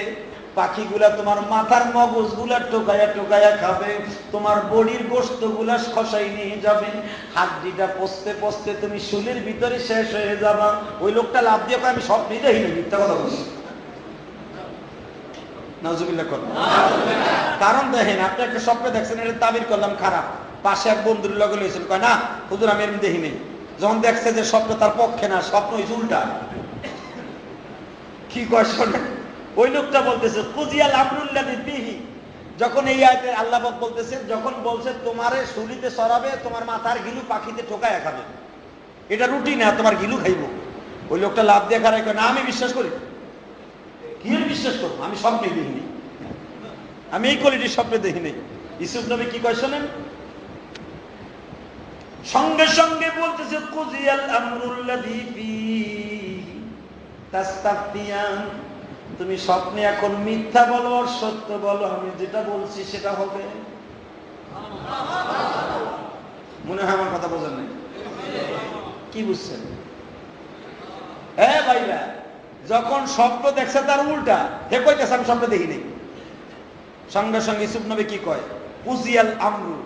পাখিগুলা তোমার মাথার মগজগুলা টোকায়া টোকায়া খাবে, তোমার বডির গোশতগুলা খসাই নিয়ে যাবে, হাড্ডিটা পচতে পচতে তুমি শুলির ভিতরে শেষ হয়ে যাবা। ওই লোকটা লাভ দিয়ে আমি স্বপ্নই দেখিনি, মিথ্যা কথা বলছি। নাউজুবিল্লাহ করুন। কারণ দেখেন, আপনি একটা স্বপ্নে দেখছেন, এটা তাবির করলাম খারাপ, পাশে এক বন্ধুর লগে লইছেন, কয় না হুজুর আমি এরকম দেখিনি। যখন দেখছে যে স্বপ্ন তার পক্ষে না, স্বপ্ন উল্টা, কি কয় শোনেন, ওই লোকটা বলতেছে কুজিয়াল আমরুল্লাযী ফীহি, যখন এই আয়াতে আল্লাহ পাক বলতেছে, যখন বলছে তোমারে শুলিতে সরাবে, তোমার মাথার গিলু পাখিতে ঠোকায়া খাবে, এটা রুটি না, তোমার গিলু খাইবো। ওই লোকটা লাভ দিয়ে খারাই কয় না আমি বিশ্বাস করি। কি বিশ্বাস করবো, আমি স্বপ্নে দেখিনি, আমি এই কোয়ালিটির স্বপ্নে দেখিনি। ইউসুফ নবী কি কয় শোনেন, সঙ্গে সঙ্গে বলতেছে কুজিয়াল আমরুল্লাযী ফীহি তাস্তাফতিয়ান, তুমি স্বপ্নে এখন মিথ্যা বলো আর সত্য বলো, আমি যেটা বলছি সেটা হবে। মনে হয় আমার কথা বোঝেন নাই, কি বুঝছেন? হ্যাঁ ভাইরা, যখন স্বপ্ন দেখছে তার উল্টা, হে কইতেছে আমি স্বপ্ন দেখি নাই। সঙ্গে সঙ্গে ইউসুফ নবী কি কয়, কুজিয়াল আমরু,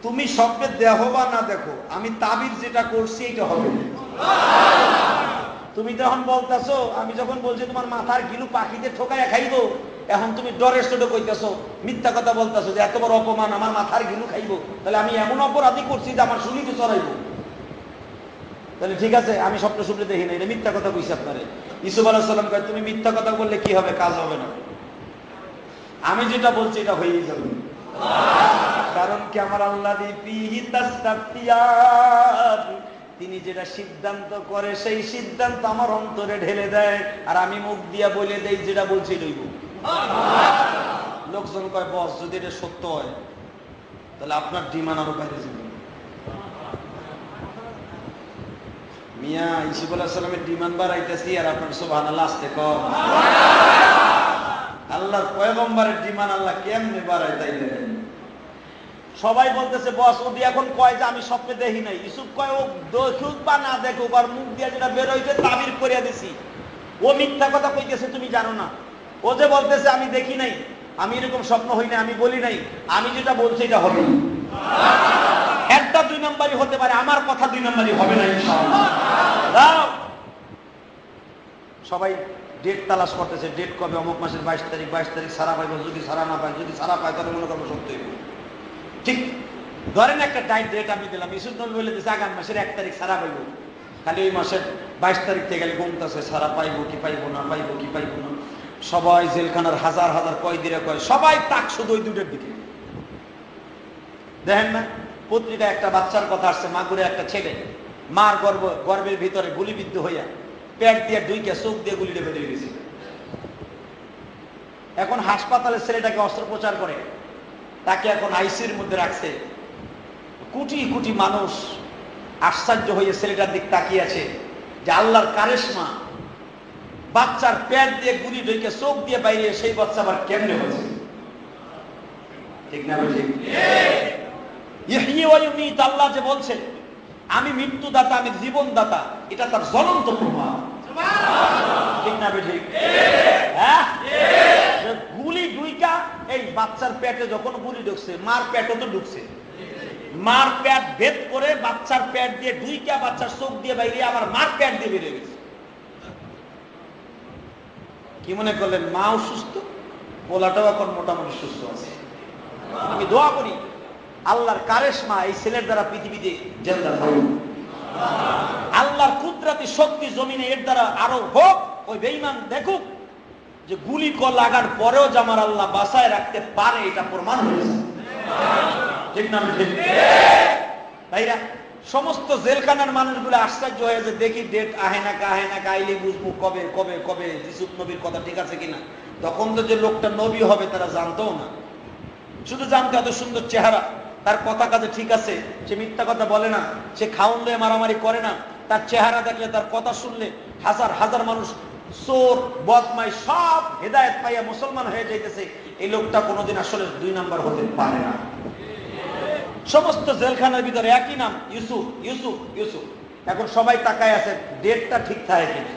তুমি স্বপ্নে দেখো বা না দেখো, আমি তাবির যেটা করছি এটা হবে। তুমি যখন বলতেছো, আমি যখন বলছি তোমার মাথার গিলু পাখিতে ঠোকায়া খাইবো, এখন তুমি ডরের চোটে কইতেছো, মিথ্যা কথা বলতেছো যে এত বড় অপমান, আমার মাথার গিলু খাইবো, তাহলে আমি এমন অপরাধী করছি যে আমার শুনিতে চড়াইবো। তাহলে ঠিক আছে, আমি স্বপ্ন শুনতে দেখি না, এটা মিথ্যা কথা কইছি আপনারে। ইউসুফ আলাইহিস সালাম কয় তুমি মিথ্যা কথা বললে কি হবে, কাজ হবে না, আমি যেটা বলছি এটা হয়েই যাবে। কারণ কি আমার আল্লাযী ফীহি তাস্তাফতিয়ান, তিনি যেটা সিদ্ধান্ত করে সেই সিদ্ধান্ত আমার অন্তরে ঢেলে দেয়, আর আমি মুখ দিয়া বলে দেই যেটা বলছি লইব। লোকজন কয় বস যদি এটা সত্য হয় তাহলে আপনার ডিমান্ড আরো বাইরে যাবে। মিয়া ইউসুফ আলাইহিস সালামের ডিমান্ড বাড়াইতেছি আর আপনার সুবহানাল্লাহ আস্তে কম। আল্লাহর পয়গম্বরের ডিমান্ড আল্লাহ কেমনে বাড়ায় তাইলে? সবাই বলতেছে বস ওদি এখন কয় যে আমি স্বপ্নে দেখি নাই। ইউসুফ কয় ও দেখুক বা না দেখুক, আর মুখ দিয়ে যেটা বের হইছে তাবির করিয়া দিছি, ও মিথ্যা কথা কইতেছে, তুমি জানো না। ও যে বলতেছে আমি দেখি নাই, আমি এরকম স্বপ্ন হই না, আমি বলি নাই, আমি যেটা বলছি এটা হবে। একটা 2 নম্বরই হতে পারে, আমার কথা 2 নম্বরই হবে না ইনশাআল্লাহ। সবাই ডেট তালাশ করতেছে, ডেট কবে, অমুক মাসের 22 তারিখ, 22 তারিখ সারা পাইব, যদি সারা না পাই, যদি সারা পাই তাহলে মনে করবো সত্যি হইব। ঠিক ধরেন একটা ডেট আমি দিলাম, ইউসুফ নবী বলে দিচ্ছে আগামী মাসের 1 তারিখ সারা পাইব। খালি ওই মাসের 22 তারিখ থেকে গেলে ঘুমতেছে সারা পাইব কি পাইব না, পাইব কি পাইব না। সবাই জেলখানার হাজার হাজার কয়েদিরা কয়, সবাই তাক শুধু ওই দুটোর দিকে। দেখেন না পত্রিকা একটা বাচ্চার কথা আসছে, মাগুরে একটা ছেলে মার গর্ভের ভিতরে গুলিবিদ্ধ হইয়া পেট দিয়ে ঢুইকে চোখ দিয়ে গুলিটা বেরিয়ে গেছে। এখন হাসপাতালে ছেলেটাকে অস্ত্রোপচার করে তাকে এখন আইসিইউর মধ্যে রাখছে। কোটি কোটি মানুষ আশ্চর্য হয়ে ছেলেটার দিক তাকিয়ে আছে যে আল্লাহর কারিশমা, বাচ্চার পেট দিয়ে গুলি ঢুকে চোখ দিয়ে বাইরে, সেই বাচ্চা আবার কেমনে হয়েছে? ঠিক না ঠিক? ইহয়ী ওয়া ইউমীত, আল্লাহ যে বলছে আমি মৃত্যুদাতা, আমি জীবনদাতা, এটা তার জ্বলন্ত প্রমাণ। ঠিক না ঠিক? হ্যাঁ, গুলি ঢুইকা এই বাচ্চার পেটে যখন গুলি ঢুকছে, মার পেটে তো ঢুকছে, মার পেট ভেদ করে বাচ্চার পেট দিয়ে ঢুইকা বাচ্চার চোখ দিয়ে বাইরে আবার মার পেট দিয়ে বেরিয়ে গেছে। কি মনে করলেন মাও সুস্থ, পোলাটাও এখন মোটামুটি সুস্থ আছে? আমি দোয়া করি আল্লাহর কারিশমা এই ছেলের দ্বারা পৃথিবীতে জিন্দা হোক, আল্লাহর কুদরতি শক্তি জমিনে এর দ্বারা আরো হোক। ওই বেঈমান দেখুক যে গুলি লাগার পরেও যে আমার আল্লাহ বাঁচায় রাখতে পারে, এটা প্রমাণ হয়েছে। ঠিক না ঠিক? ভাইরা, সমস্ত জেলখানার মানুষগুলো আশ্চর্য হয়ে যে দেখি ডেট আহে না আইলে বুঝবো কবে কবে কবে ইউসুফ নবীর কথা ঠিক আছে কিনা। তখন তো যে লোকটা নবী হবে তারা জানতও না, শুধু জানতো এত সুন্দর চেহারা, তার কথা কাজে ঠিক আছে, সে মিথ্যা কথা বলে না, সে খাউন দিয়ে মারামারি করে না, তার চেহারা দেখলে, তার কথা শুনলে হাজার হাজার মানুষ চোর বদমাই সব হেদায়েত পাইয়া মুসলমান হয়ে যাইতেছে। এই লোকটা কোনোদিন আসলে 2 নাম্বার হতে পারে না। সমস্ত জেলখানার ভিতরে একই নাম, ইউসুফ ইউসুফ ইউসুফ। এখন সবাই তাকায় আছে ডেটটা ঠিক থাকে কিনা।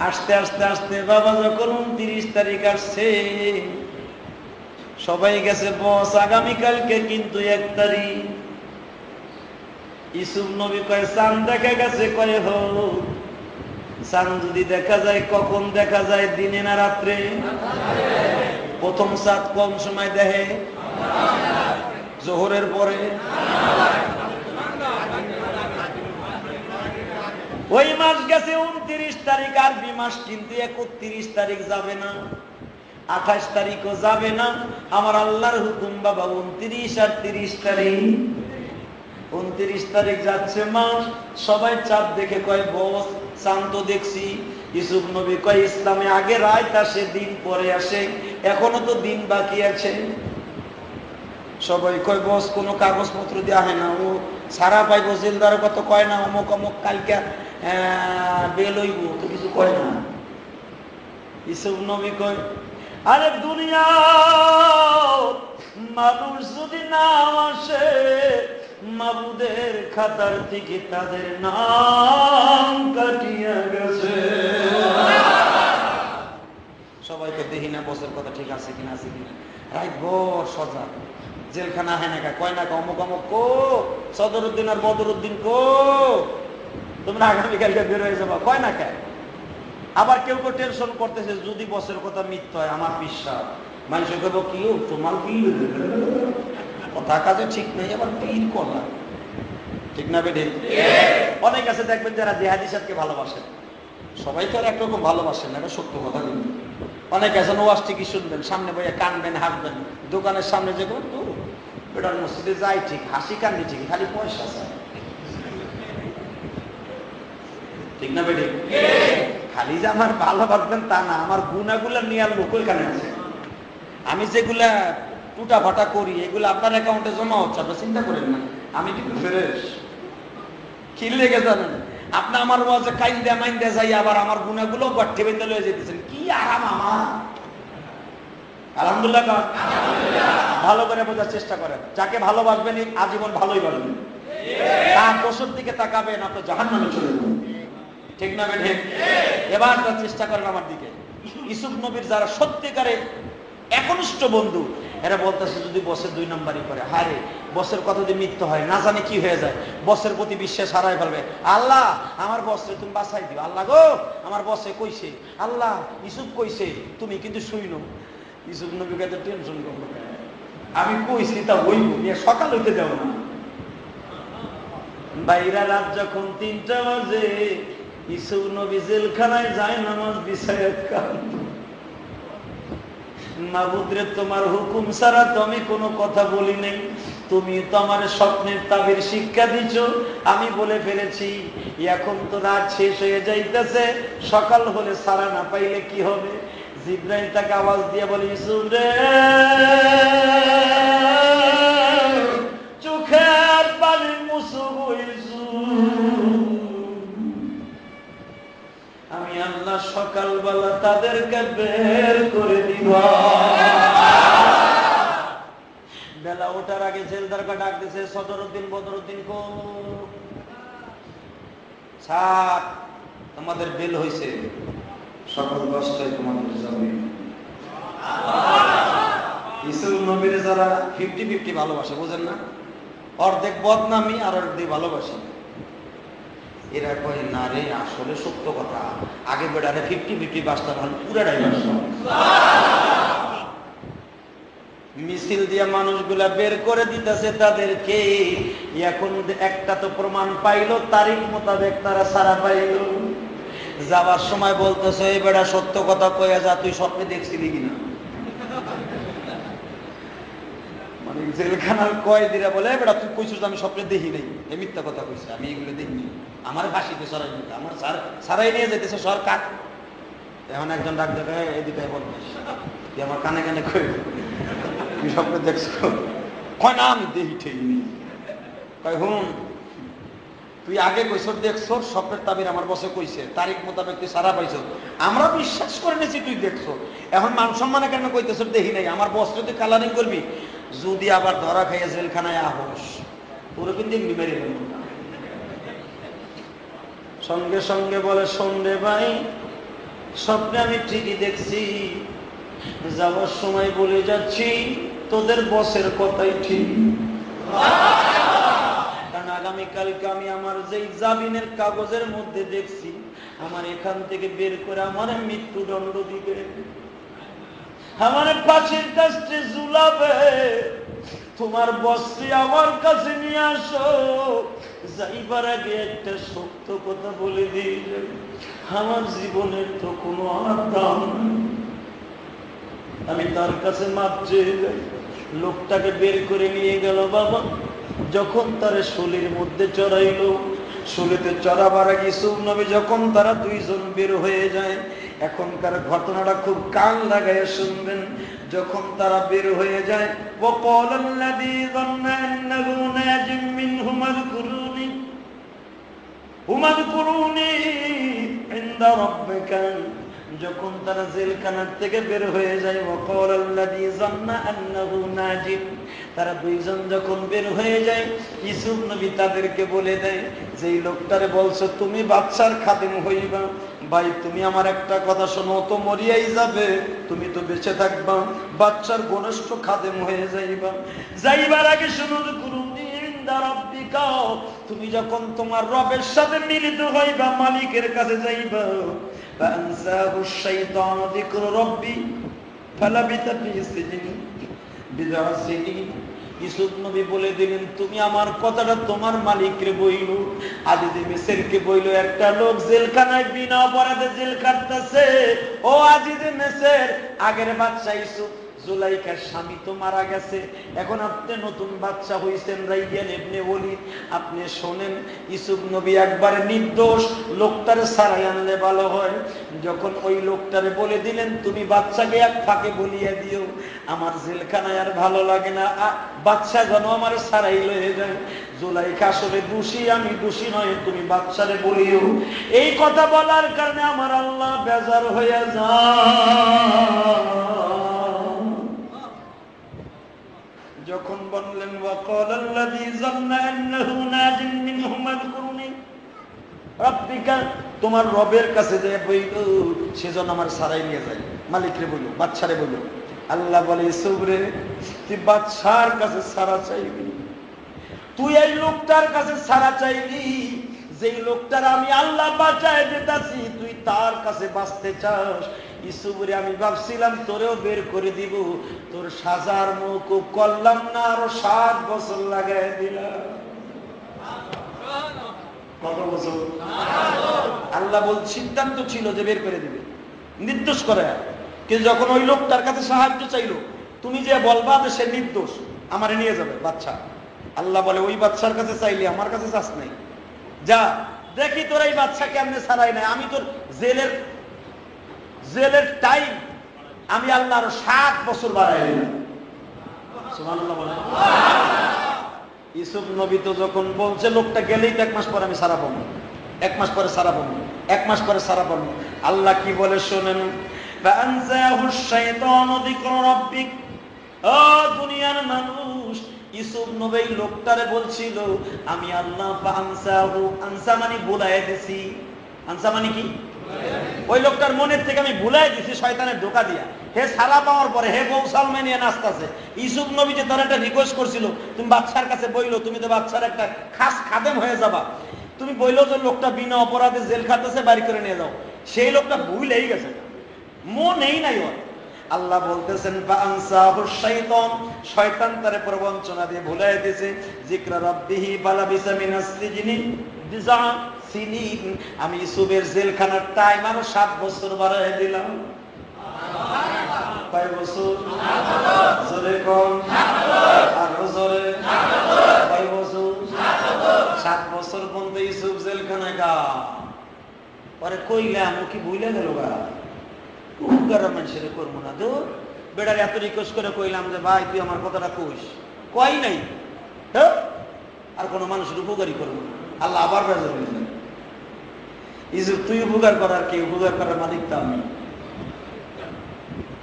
আস্তে আস্তে আস্তে বাবা যখন 29 তারিখ আসছে, সবাই গেছে বস আগামীকালকে কিন্তু 1 তারিখ। ইউসুফ নবী কয় চাঁদ দেখা গেছে, কয় হোক। চাঁদ যদি দেখা যায়, কখন দেখা যায়, দিনে না রাত্রে? প্রথম চাঁদ কোন সময় দেখে? জোহরের পরে। ওই মাস গেছে 29 তারিখ, আরবি মাস, কিন্তু 31 তারিখ যাবে না, 28 তারিখও যাবে না। আমার আল্লাহর হুকুম বাবা 29 আর 30 তারিখ। 29 তারিখ যাচ্ছে মাস, সবাই চাঁদ দেখে কয় বস চাঁদ তো দেখছি। ইউসুফ নবী কয় ইসলামে আগে রাত আসে, দিন পরে আসে, এখনো তো দিন বাকি আছে। সবাই কয় বস কোনো কাগজপত্র দিয়ে আহে না, ও সারা পাইব, জেলদার কত কয় না, অমুক অমুক কালকে বেল হইব, তো কিছু কয় না। ইউসুফ নবী কয় আরে দুনিয়া মানুষ যদি না আসে, মাবুদের খাতার থেকে তাদের নাম কাটিয়া গেছে। সবাইকে দেখি না বসের কথা ঠিক আছে কিনা, আছে কিনা। রাত ভোর সজাগ, জেলখানা আহে না, কয় না অমুক অমুক কো, সদরুদ্দিন আর বদরুদ্দিন কো, তোমরা আগামীকালকে বের হয়ে যাবা, কয় না কে। আবার কেউ কেউ টেনশন করতেছে যদি বসের কথা মিথ্যা হয়, আমার বিশ্বাস মানুষ কেব কি তোমার পীর কথা কাজে ঠিক নেই, আবার পীর কলা। ঠিক না বেঠে? অনেক আছে দেখবেন যারা জিহাদি সাথকে ভালোবাসেন, সবাই তো আর একরকম ভালোবাসেন না, এটা সত্য কথা। কিন্তু অনেক আছেন ওয়াজ ঠিকই শুনবেন, সামনে বইয়া কানবেন হাসবেন, দোকানের সামনে যে তো বেটার মসজিদে যাই ঠিক, হাসি কান্দি ঠিক, খালি পয়সা চায়। ঠিক না বেঠে? খালি যে আমার ভালোবাসবেন তা না, আমার গুণাগুলা নেওয়ার লোক এখানে আছে। আমি যেগুলা টুটা ফাটা করি এগুলো আপনার অ্যাকাউন্টে জমা হচ্ছে, আপনার চিন্তা করেন না। আমি কিন্তু ফ্রেশ। কি লেগে জানেন আপনি আমার ওয়াজে কাইন্দা মাইন্দা যাই, আবার আমার গুণাগুলো গঠে বেঁধে লয়ে যেতেছেন, কি আরাম আমার। আলহামদুলিল্লাহ। ভালো করে বোঝার চেষ্টা করেন, যাকে ভালোবাসবেন আজীবন ভালোই বাসবেন, তার দোষের দিকে তাকাবেন, আপনি জাহান্নামে চলে যাবেন। ঠিক না বেঠে? এবার তার চেষ্টা করেন আমার দিকে। ইউসুফ নবীর যারা সত্যিকারে একনিষ্ঠ বন্ধু, এরা বলতেছে যদি বসের 2 নাম্বারই করে, হারে বসের কথা যদি মৃত্যু হয় না জানি কি হয়ে যায়, বসের প্রতি বিশ্বাস হারাই ফেলবে। আল্লাহ আমার বসরে তুমি বাঁচাই দিও, আল্লাহ গো আমার বসে কইছে, আল্লাহ ইউসুফ কইছে, তুমি কিন্তু শুইনো। ইউসুফ নবীকে তো টেনশন করলো, আমি কইছি তা হইব, সকাল হইতে দেব না। বাইরা রাত যখন 3টা বাজে, ইউসুফ নবী জেলখানায় যায় নামাজ বিছায় কাঁদে, মাবুদ রে তোমার হুকুম ছাড়া তো আমি কোনো কথা বলি নাই, তুমি তো আমার স্বপ্নের তাবির শিক্ষা দিছ, আমি বলে ফেলেছি, এখন তো রাত শেষ হয়ে যাইতেছে, সকাল হলে সারা না পাইলে কি হবে? জিবরাইল তাকে আওয়াজ দিয়ে বলে, ইউসুফ রে চোখের পানি মুছু আমি আল্লাহ সকালবেলা তাদেরকে বের করে দিব। বেলা ওঠার আগে জেলদারকে ডাক দিছে, সদরউদ্দিন বদরউদ্দিন কো স্যার তোমাদের বেল হয়েছে, সকাল 10টায় তোমাদের যাবে। ইসুফ নবীর যারা 50-50 ভালোবাসে, বুঝেন না, অর্ধেক বদনামি আর অর্ধেক ভালোবাসে, এরা কয় না রে আসলে সত্য কথা, আগে বেড়ারে 50-50 বাসটা ভালো, পুরাটাই বাসতাম। মিছিল দিয়া মানুষগুলা বের করে দিতেছে তাদেরকে। এখন একটা তো প্রমাণ পাইলো, তারিখ মোতাবেক তারা সারা পাইল। যাওয়ার সময় বলতেছে, এই বেড়া সত্য কথা কয়ে যা, তুই স্বপ্নে দেখছিলি কিনা? মানে জেলখানার কয়েদিরা বলে, বেড়া তুই কইছিস আমি স্বপ্নে দেখি নাই, এ মিথ্যা কথা কইছে, আমি এগুলো দেখিনি, আমার ফাঁসিতে সরাই দিতে, আমার সারাই নিয়ে যেতেছে সরকার। এখন একজন ডাক দেবে, এদিকে বলছিস তুই আমার কানে কানে কই তুই স্বপ্নে দেখছো? কয় না আমি দেখি ঠিক নেই। কয় হুন তুই আগে কইছ দেখছো, স্বপ্নের তাবির আমার বসে কইছে, তারিখ মোতাবেক তুই সারা পাইছো, আমরা বিশ্বাস করে নিয়েছি তুই দেখছো, এখন মান সম্মানে কেন কইতেছ দেখি নাই? আমার বস্ত্র তুই কালারিং করবি, যদি আবার ধরা খাইয়া জেলখানায় আহস তোর কিন্তু এমনি মেরে ফেলব। সঙ্গে সঙ্গে বলে, শোন রে ভাই, স্বপ্নে আমি ঠিকই দেখছি, যাওয়ার সময় বলে যাচ্ছি তোদের বসের কথাই ঠিক, কারণ আগামীকালকে আমি আমার যেই জামিনের কাগজের মধ্যে দেখছি, আমার এখান থেকে বের করে আমার মৃত্যুদণ্ড দিবে, আমার ফাঁসির কাছে ঝুলাবে, তোমার বসটি আমার কাছে নিয়ে আসো। যাইবার আগে একটা সত্য কথা বলে দিই, আমার জীবনের তো কোনো আর দাম নেই, আমি তার কাছে মাপ চেয়ে যাই। লোকটাকে বের করে নিয়ে গেল বাবা, যখন তার শোলের মধ্যে চড়াইল, শোলেতে চড়াবার আগে ইউসুফ নবী যখন তারা 2 জন বের হয়ে যায়, এখনকার ঘটনাটা খুব কান লাগাইয়া শুনবেন। যখন তারা বের হয়ে যায়, وَقَالَ الَّذِي ظَنَّ أَنَّهُ نَاجٍ مِّنْهُمْ اذْكُرُونِي عِندَ رَبِّكَ, যখন তারা জেলখানার থেকে বের হয়ে যায়, وَقَالَ الَّذِي ظَنَّ أَنَّهُ نَاجٍ, তারা 2 জন যখন বের হয়ে যায়, ইউসুফ নবী তাদেরকে বলে দেয়, যেই লোকটারে বলছো তুমি বাদশার খাদেম হইবা, ভাই তুমি আমার একটা কথা শোনো, তো মরিয়াই যাবে, তুমি তো বেঁচে থাকবা, বাদশার ঘনিষ্ঠ খাদেম হয়ে যাইবা। যাইবার আগে শোনো, তুমি যখন তোমার রবের সাথে মিলিত হইবা, মালিকের কাছে যাইবা, ইউসুফ নবী বলে দিলেন, তুমি আমার কথাটা তোমার মালিকরে বইল, আজিজে মেসেরকে বইল, একটা লোক জেলখানায় বিনা অপরাধে জেল কাটতেছে, ও আজিজে মেসের, আগের বাদশা ইউসুফ জুলাইখার স্বামী তো মারা গেছে, এখন আপনি নতুন বাদশা হইছেন রাইয়ান ইবনে ওলীদ, আপনি শোনেন, ইউসুফ নবী একবারে নির্দোষ, লোকটারে ছাড়াই আনলে ভালো হয়। যখন ওই লোকটারে বলে দিলেন, তুমি বাদশাকে এক ফাঁকে বলিয়ে দিও, আমার জেলখানায় আর ভালো লাগে না, বাদশা যেন আমার ছাড়াই লয়ে যায়, জুলাইখা আসলে দোষী, আমি দোষী নয়, তুমি বাদশারে বলিও। এই কথা বলার কারণে আমার আল্লাহ বেজার হয়ে যায়। যখন বললেন, وَقَالَ الَّذِي ظَنَّ أَنَّهُ نَاجٍ مِّنْهُمْ اذْكُرُونِي رَبِّكَ, তোমার রবের কাছে যে বইল, সেজন্য আমার সারাই নিয়ে যায়, মালিকরে বইল, বাদশারে বইল। আল্লাহ বলে ইউসুফ রে, তুই বাদশার কাছে ছাড়া চাইবি, তুই এই লোকটার কাছে ছাড়া চাইবি, যেই লোকটার আমি আল্লাহ বাঁচায় দিতেছি, তুই তার কাছে বাঁচতে চাস। ইউসুফ রে, আমি ভাবছিলাম তোরেও বের করে দিব, তোর সাজার মৌকুব করলাম না, আরো 7 বছর লাগাই দিলাম। কত বছর? আল্লাহ বল, সিদ্ধান্ত ছিল যে বের করে দিবে, নির্দোষ করে। কিন্তু যখন ওই লোকটার কাছে সাহায্য চাইলো, তুমি যে বলবা যে সে নির্দোষ, আমারে নিয়ে যাবে বাচ্চা। আল্লাহ বলে, ওই বাচ্চার কাছে চাইলে আমার কাছে চাস নাই, যা দেখি তোর এই বাচ্চা কেমনে ছাড়াই নাই। আমি তোর জেলের টাইম আমি আল্লাহ আরো 7 বছর বাড়াই দিলাম। সুবহানাল্লাহ বলে। ইউসুফ নবী তো যখন বলছে লোকটা গেলেই তো 1 মাস পরে আমি সারা পাবো, 1 মাস পরে সারা পাবো, 1 মাস পরে সারা পাবো। আল্লাহ কি বলে শোনেন, ফাআনসাহুশ শাইতানু যিকরা রাব্বিক। ও দুনিয়ার মানুষ, ইউসুফ নবী লোকটারে বলছিল আমি আল্লাহ, ফাআনসাহু, আনসা মানে ভুলায়ে দিছি। আনসা মানে কি? ওই লোকটার মনের থেকে আমি ভুলাই দিছি শয়তানের ধোঁকা দিয়া। হে সারা পাওয়ার পরে হে বউ সালমা নিয়ে নাচতেছে। ইউসুফ নবী যে তার একটা রিকোয়েস্ট করছিল, তুমি বাচ্চার কাছে বইলো, তুমি তো বাচ্চার একটা খাস খাদেম হয়ে যাবা, তুমি বইলো যে লোকটা বিনা অপরাধে জেল খাতেছে, বাড়ি করে নিয়ে যাও। সেই লোকটা ভুলেই গেছে, মনেই নাই ওর। আল্লাহ বলতেছেন ফাআনসাহুশ শাইতান, শয়তান তারে প্রবঞ্চনা দিয়ে ভুলাই দিয়েছে। যিকরা রাব্বিহি ফালাবিসা মিনাস সিজনি বিজা সিনিন, আমি ইউসুফের জেলখানার টাইম আরো 7 বছর বাড়ায় দিলাম। কয় বছর? জোরে কোন? আরো জোরে। কয় বছর? 7 বছর পর্যন্ত ইউসুফ জেলখানায় গা। পরে কইলাম ও কি ভুলে গেল গা, উপকার মানুষের করবো না তো। বেড়ার এত রিকোয়েস্ট করে কইলাম যে ভাই তুই আমার কথাটা কইস, কই নাই, হ্যাঁ আর কোনো মানুষের উপকারই করবো না। আল্লাহ আবার বেজার হয়েছে, ইউসুফ তুই উপকার করার কে? উপকার করার মালিক তো আমি,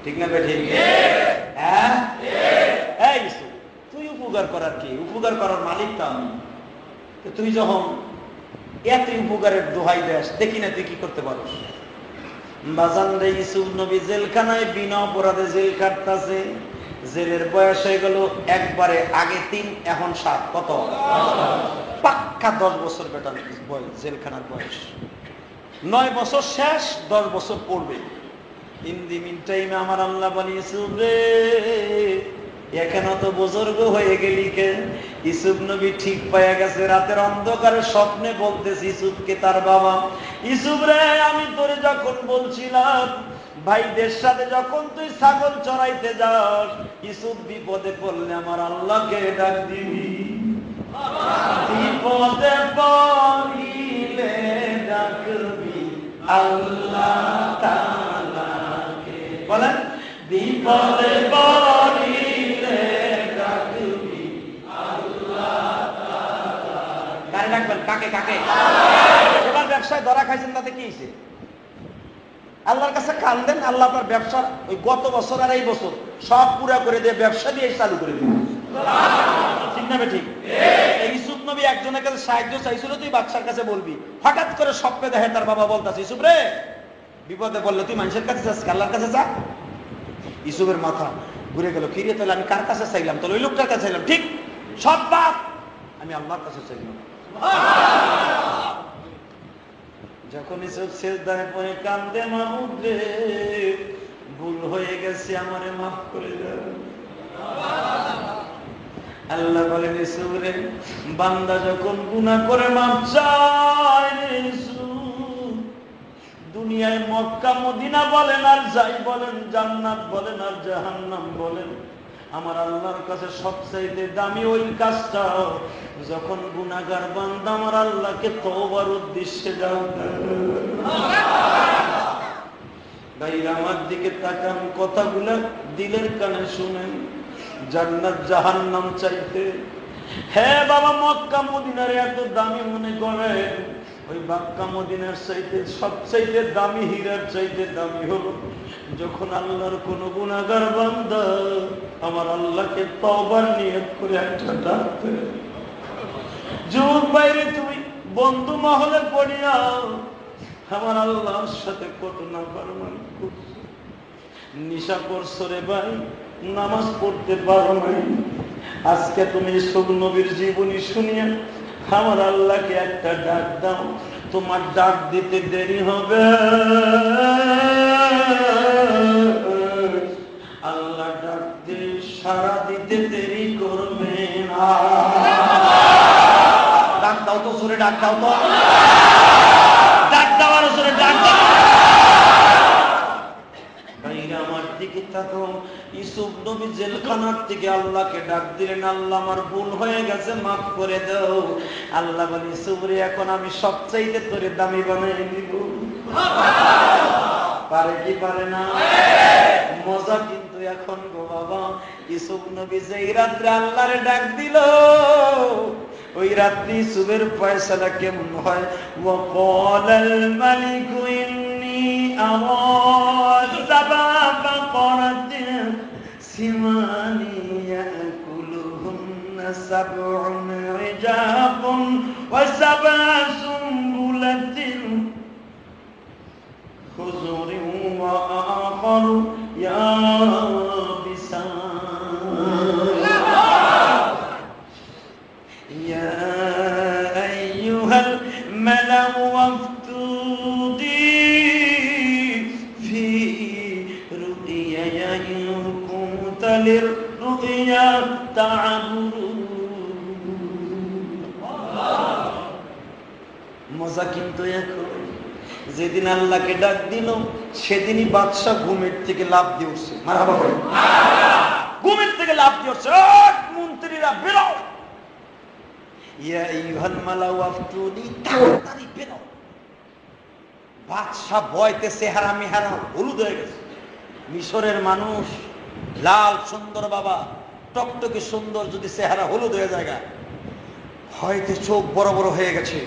ঠিক না বেঠিক? হ্যাঁ, এই ইউসুফ তুই উপকার করার কে? উপকার করার মালিক তো আমি। তুই যখন এত উপকারের দোহাই দেশ, দেখি না তুই কি করতে পারিস। বাজান রে, ইউসুফ নবী জেলখানায় বিনা অপরাধে জেল কাটতাছে। জেলের বয়স হয়ে গেল একবারে, আগে 3 এখন 7, কত? পাক্কা 10 বছর বেটার বয়স, জেলখানার বয়স 9 বছর শেষ, 10 বছর পড়বে। ইন দি মিন টাইমে আমার আল্লাহ বলি, ইউসুফ রে এখানে তো বুজুর্গ হয়ে গেলি কেন? ইউসুফ নবী ঠিক পাইয়া গেছে, রাতের অন্ধকারে স্বপ্নে বলতেছি ইউসুফকে তার বাবা, ইউসুফ রে আমি তোরে যখন বলছিলাম ভাইদের সাথে যখন তুই ছাগল চড়াইতে যাস, ইউসুফ বিপদে পড়লে আমার আল্লাহকে ডাক দিবি, বিপদে পড়িলে ডাকবি আল্লাহ তাআলাকে। বলেন, বিপদে পড়িলে ডাকবি আল্লাহ তাআলাকে। কারে ডাকবেন? কাকে কাকে? এবার ব্যবসায় ধরা খাইছেন, তাতে কি হয়েছে? আল্লাহর কাছে কান্দেন, আল্লাহ আপনার ব্যবসার ওই গত বছর আর এই বছর সব পুরা করে দিয়ে ব্যবসা দিয়ে চালু করে দিন, ঠিক না ঠিক? ইউসুফ নবী একজনের কাছে সাহায্য চাইছিল, তুই বাদশার কাছে বলবি। হঠাৎ করে স্বপ্নে দেখে তার বাবা বলতেছে, ইউসুফ রে বিপদে বললে তুই মানুষের কাছে যাস, আল্লাহর কাছে যা। ইউসুফের মাথা ঘুরে গেল, কি রে তাহলে আমি কার কাছে চাইলাম? তাহলে ওই লোকটার কাছে চাইলাম, ঠিক সব বাদ, আমি আল্লাহর কাছে চাইলাম। যখন ইউসুফ সিজদায় পড়ে কান্দে, মাহবুব রে ভুল হয়ে গেছে, আমারে মাফ করে দাও। আল্লাহ বলেন, ইউসুফ রে বান্দা যখন গুনাহ করে মাফ চায়, ইউসুফ দুনিয়ায় মক্কা মদিনা বলেন আর যাই বলেন, জান্নাত বলেন আর জাহান্নাম বলেন, আমার আল্লাহর কাছে সবচাইতে দামি ওই কাজটা যখন গুনাহগার বান্দা আমার আল্লাহকে তওবার উদ্দেশ্যে যাও। ভাই আমার দিকে তাকান, কথাগুলো দিলের কানে শুনেন। জান্নাত জাহান্নাম চাইতে, হ্যাঁ বাবা মক্কা মদিনার এত দামি মনে করেন, ওই মক্কা মদিনার চাইতে সবচাইতে দামি, হীরার চাইতে দামি হলো যখন আল্লাহর কোন গুনাহগার বান্দা আমার আল্লাহকে তওবার নিয়ত করে একটা ডাকতে। যুবক বাইরে তুমি বন্ধু মহলে পড়িয়া আমার আল্লাহর সাথে কত না পারমান করছো, নিশা করছো রে ভাই, নামাজ পড়তে পারো নাই। আজকে তুমি সব নবীর জীবনী শুনিয়া আমার আল্লাহকে একটা ডাক দাও, তোমার ডাক দিতে দেরি হবে। আল্লাহ ডাক দিয়ে সারা দিতে দেরি করবে না। ডাক দাও তো জোরে, ডাক দাও তো, ডাক দাও আরো জোরে, ডাক দাও। আমার দিকে তাকাও। ইউসুফ নবী জেলখানার থেকে আল্লাহকে ডাক দিলেন, আল্লাহ আমার ভুল হয়ে গেছে, মাফ করে দাও। আল্লাহ বলে, ইউসুফ রে, এখন আমি সবচাইতে তোরে দামি বানিয়ে দিব। পারে কি পারে না? মজা কিন্তু এখন গো বাবা। ইউসুফ নবী যেই রাত্রে আল্লাহরে ডাক দিল, ওই রাত্রি ইউসুফের ফয়সালা কেমন হয়? ওয়াকালাল মালিকু ইন্নী আরা সাবা বাকরাতিন সিমানি ইয়াকুলুহুন্না সাবউন ইজাবুন ওয়া সাবা সুম্বুলাতিন খুজুরিন ওয়া আখারু ইয়াবিসান। يا أيها الملأ وافتوني في رؤياي إن كنت للرؤيا تعبرون। মজা কিন্তু এখন। যেদিন আল্লাহকে ডাক দিল সেদিনই বাদশাহ ঘুমের থেকে লাফ দিয়ে উঠছে। মারহাবা বলেন। ঘুমের থেকে লাফ দিয়ে উঠছে, মন্ত্রীরা বেরো, ইয়া আইয়ুহাল মালাউ আফতুনি, তাড়াতাড়ি বেরো। বাদশা ভয়তে চেহারা মেহারা হলুদ হয়ে গেছে। মিশরের মানুষ লাল সুন্দর বাবা, টকটকে সুন্দর, যদি চেহারা হলুদ হয়ে যায় হয়তো চোখ বড় বড় হয়ে গেছে।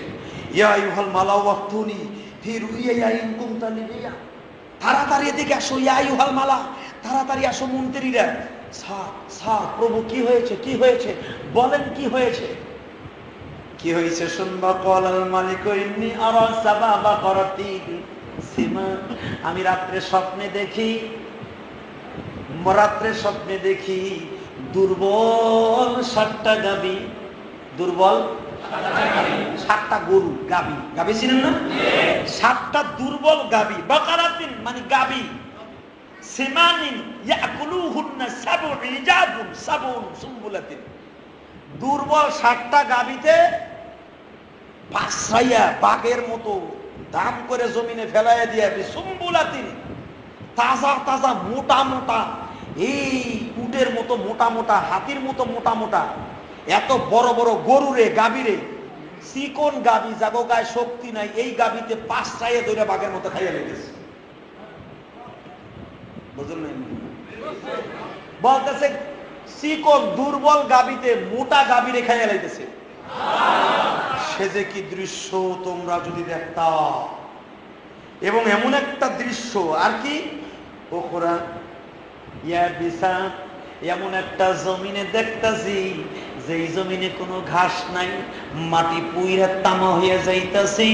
ইয়া আইয়ুহাল মালাউ আফতুনি ফি রুইয়া ইন কুনতা লিবিয়া, তাড়াতাড়ি এদিকে আসো। ইয়া আইয়ুহাল মালা, তাড়াতাড়ি আসো মন্ত্রীরা। স্যার স্যার, প্রভু কি হয়েছে, কি হয়েছে বলেন, কি হয়েছে? কি হয়েছে শুনবা। ক্বালাল মালিকু ইন্নী আরা সাবা বাকরাতিন সিমান, আমি রাত্রে স্বপ্নে দেখি, দুর্বল 7টা গাবি, দুর্বল 7টা গরু, গাবি ছিলেন না? 7টা দুর্বল গাবি, বাকরাতিন মানে গাবি, সিমানিন ইয়াকুলুহুন্না সাবউ ইজাবুন সাবউন সুম্বুলাতিন, দুর্বল 7টা গাবিতে পাছাইয়া বাঘের মতো দাম করে জমিনে ফেলাইয়া দিয়ে, সুম্বুলাতিন তাজা তাজা মোটা মোটা, এই উটের মতো মোটা মোটা, হাতির মতো মোটা মোটা, এত বড় বড় গরুরে গাবিরে, চিকন গাবি যাগো গায়ে শক্তি নাই, এই গাবিতে পাছাইয়া ধরে বাঘের মতো খাইয়া লেগেছে। বুঝলেন? বলতেছে চিকন দুর্বল গাবিতে মোটা গাবিরে খাইয়া লাইতেছে। সে যে কি দৃশ্য তোমরা যদি দেখতা, এবং এমন একটা দৃশ্য আর কি, ওখরা ইয়া বিসা, এমন একটা জমিনে দেখতাছি যেই জমিনে কোনো ঘাস নাই, মাটি পুইরা তামা হয়ে যাইতেছে,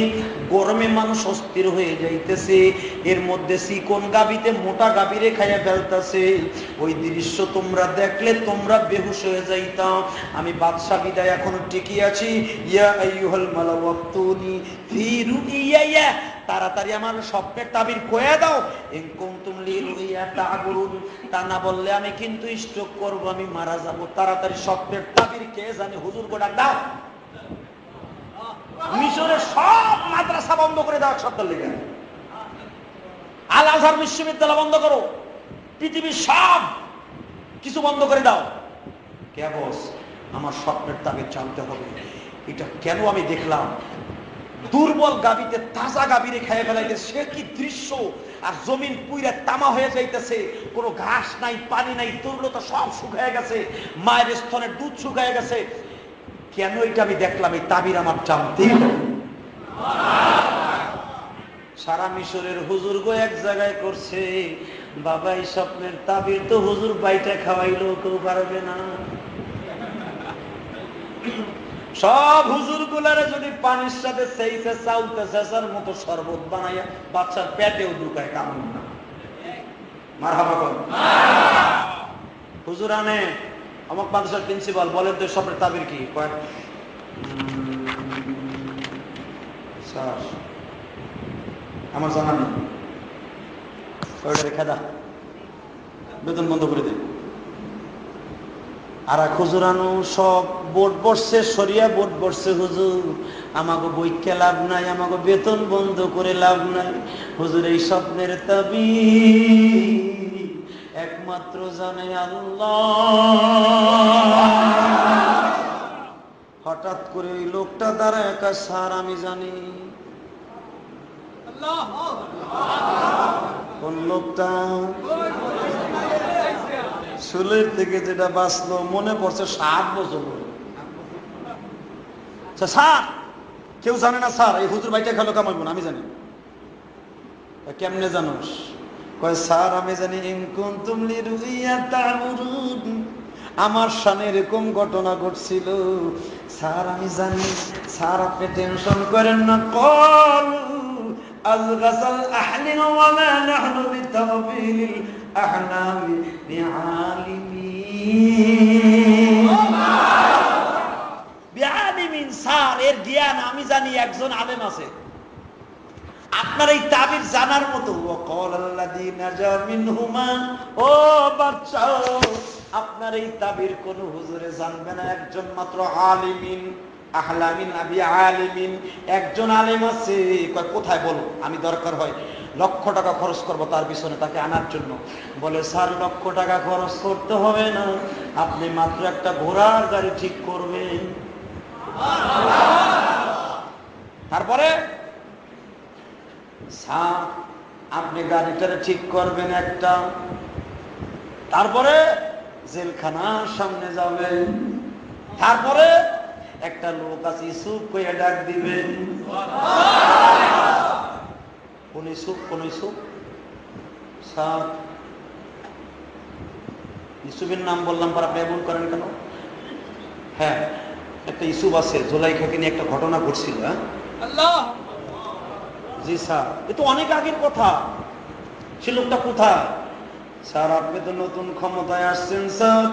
গরমে মানুষ অস্থির হয়ে যাইতেছে, এর মধ্যে চিকন গাবিতে মোটা গাবিরে খাইয়া ফেলতেছে। ওই দৃশ্য তোমরা দেখলে তোমরা বেহুশ হয়ে যাইতাম। আমি বাদশা বিদায় এখনো টিকে আছি। ইয়া আইয়ুহাল মালাউ আফতুনি ফি রুইয়া, তাড়াতাড়ি আমার স্বপ্নের তাবির কয়ে দাও। ইন কুনতুম লিরুইয়া তা'বুরুন, তা না বললে আমি কিন্তু স্ট্রোক করব, আমি মারা যাব। তাড়াতাড়ি স্বপ্নের তাবির কে জানে, হুজুর গো ডাক দাও। মিশরের সব মাদ্রাসা বন্ধ করে দাও সপ্তাহ লেগে, আল আজহার বিশ্ববিদ্যালয় বন্ধ করো, পৃথিবীর সব কিছু বন্ধ করে দাও। কে বস? আমার স্বপ্নের তাবির জানতে হবে। এটা কেন আমি দেখলাম? দুর্বল গাবিতে তাজা গাবিরে খেয়ে ফেলাইতেছে, সে কি দৃশ্য! আর জমিন পুইরা তামা হয়ে যাইতেছে, কোনো ঘাস নাই, পানি নাই, তরলতা সব শুকায় গেছে, মায়ের স্তনের দুধ শুকায় গেছে। কেন এটা আমি দেখলাম? এই তাবির আমার জানতেই হবে। সারা মিশরের হুজুর গো এক জায়গায় করছে, বাবা এই স্বপ্নের তাবির তো হুজুর বাইটা খাওয়াইলো, কেউ পারবে না। সব হুজুর গুলারে যদি পানির সাথে সেইছে চাউতে চেঁচার মতো শরবত বানাইয়া বাচ্চার পেটেও ঢুকায়, কামড় না। মারহাবা কোন হুজুর আনে আমাকে মাদ্রাসার প্রিন্সিপাল বলেন তো স্বপ্নের তাবির কি কয় স্যার আমার জানা নেই ওইটা রেখে দা বেতন বন্ধ করে দিন আর হুজুরানু সব বোর্ড বসছে সরিয়া বোর্ড বসছে হুজুর আমাকে বইকে লাভ নাই আমাকে বেতন বন্ধ করে লাভ নাই হুজুর এই স্বপ্নের তাবির একমাত্র জানে আল্লাহ। হঠাৎ করে ওই লোকটা দাঁড়ায় একা স্যার আমি জানি কোন লোকটা চুলের থেকে যেটা বাঁচলো মনে পড়ছে 7 বছর স্যার কেউ জানে না স্যার এই হুজুর ভাইটা খেলো কামাইব না আমি জানি কেমনে জানোস কয় স্যার আমি জানি আমার সামনে এরকম ঘটনা ঘটছিল স্যার আমি জানি স্যার আপনি টেনশন করেন না কল আযগাসাল আহলিন ওয়া মা নাহনু বিতাওবিলিল আহনামি বিআলিমিন স্যার এর জ্ঞান আমি জানি একজন আলেম আছে আপনার এই তাবির জানার মতো ও বাচ্চা আপনার এই তাবির কোন হুজুরে জানবে না একজন মাত্র আলিমিন আহলামিন আবি আলিমিন একজন আলেম আছে কয় কোথায় বলো আমি দরকার হয় লক্ষ টাকা খরচ করব তার পিছনে তাকে আনার জন্য বলে স্যার লক্ষ টাকা খরচ করতে হবে না আপনি মাত্র একটা ঘোড়ার গাড়ি ঠিক করবেন তারপরে স্যার আপনি গাড়িটা ঠিক করবেন একটা তারপরে জেলখানার সামনে যাবেন তারপরে একটা লোক আছে ইসুফ কইয়া ডাক দিবেন কোন ইসুফ স্যার ইসুফের নাম বললাম পর আপনি এমন করেন কেন হ্যাঁ একটা ইসুফ আছে জোলাইখাকে নিয়ে একটা ঘটনা ঘটছিল হ্যাঁ আল্লাহ জি স্যার এ তো অনেক আগের কথা সে লোকটা কোথায় স্যার আপনি তো নতুন ক্ষমতায় আসছেন স্যার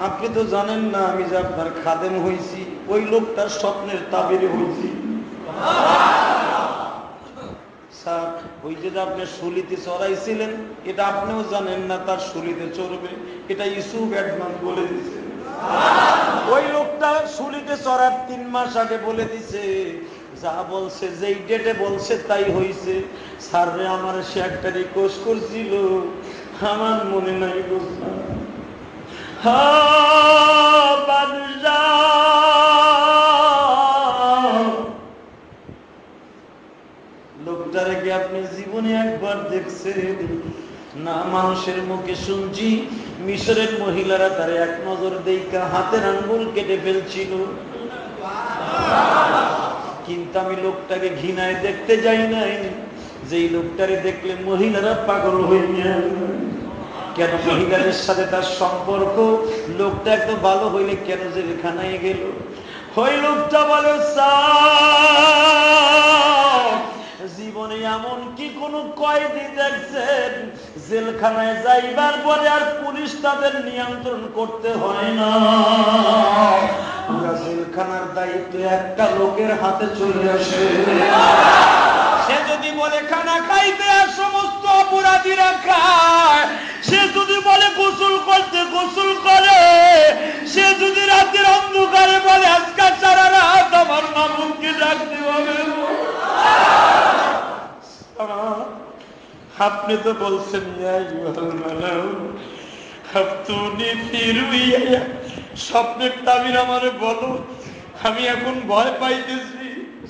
আপনি তো জানেন না আমি যে আপনার খাদেম হয়েছি ওই লোকটার স্বপ্নের তাবিরে হয়েছি স্যার ওই যে আপনি শুলিতে চড়াইছিলেন এটা আপনিও জানেন না তার শুলিতে চড়বে এটা ইসুফ অ্যাডভান্স বলে দিছে ওই লোকটা শুলিতে চড়ার 3 মাস আগে বলে দিছে যা বলছে যেই ডেটে বলছে তাই হইছে স্যার রে আমার সে একটা রিকোয়েস্ট করছিল আমার মনে নাই বুঝলাম লোকটারে কি আপনি জীবনে একবার দেখছেন না মানুষের মুখে শুনছি মিশরের মহিলারা তারে এক নজর দেখা হাতের আঙ্গুল কেটে ফেলছিল কিন্তু আমি লোকটাকে ঘৃণায় দেখতে যাই নাই যেই লোকটারে দেখলে মহিলারা পাগল হয়ে যায় কেন মহিলাদের সাথে তার সম্পর্ক লোকটা একটু ভালো হইলে কেন জেলখানায় গেল ওই লোকটা বলে জীবনে এমন কি কোন কয়েদি দেখছেন জেলখানায় যাইবার পরে আর পুলিশ তাদের নিয়ন্ত্রণ করতে হয় না জেলখানার দায়িত্ব একটা লোকের হাতে চলে আসে সে যদি বলে খানা খাইতে আর সমস্ত অপরাধীরা খায় সে যদি বলে গোসল করতে গোসল করে সে যদি রাতের অন্ধকারে বলে আজকাল সারা রাত আমার মামুনকে ডাকতে হবে আপনি তো বলছেন স্বপ্নের তাবির আমারে বলো আমি এখন ভয় পাইতেছি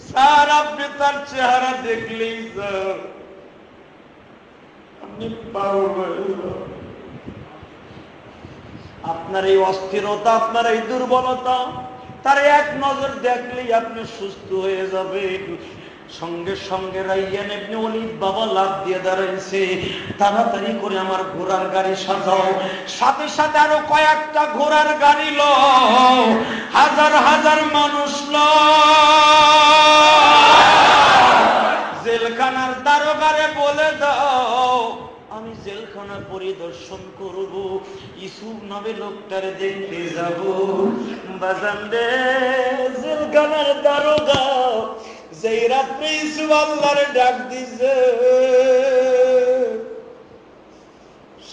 স্যার আপনি তার চেহারা দেখলেই স্যার আপনি আপনার এই অস্থিরতা আপনার এই দুর্বলতা তার এক নজর দেখলেই আপনি সুস্থ হয়ে যাবেন সঙ্গে সঙ্গে রাইয়ান ইবনে ওলীদ বাবা লাফ দিয়ে দাঁড়াইছে তাড়াতাড়ি করে আমার ঘোড়ার গাড়ি সাজাও সাথে সাথে আরো কয়েকটা ঘোড়ার গাড়ি লো হাজার হাজার মানুষ লো জেলখানার দারোগারে বলে দাও আমি জেলখানা জেলখানা পরিদর্শন করব, ইউসুফ নামে লোকটার দেখতে যাব। বাজান রে, জেলখানার দারোগা যেই রাত্রে ইউসুফ আল্লাহরে ডাক দিছে,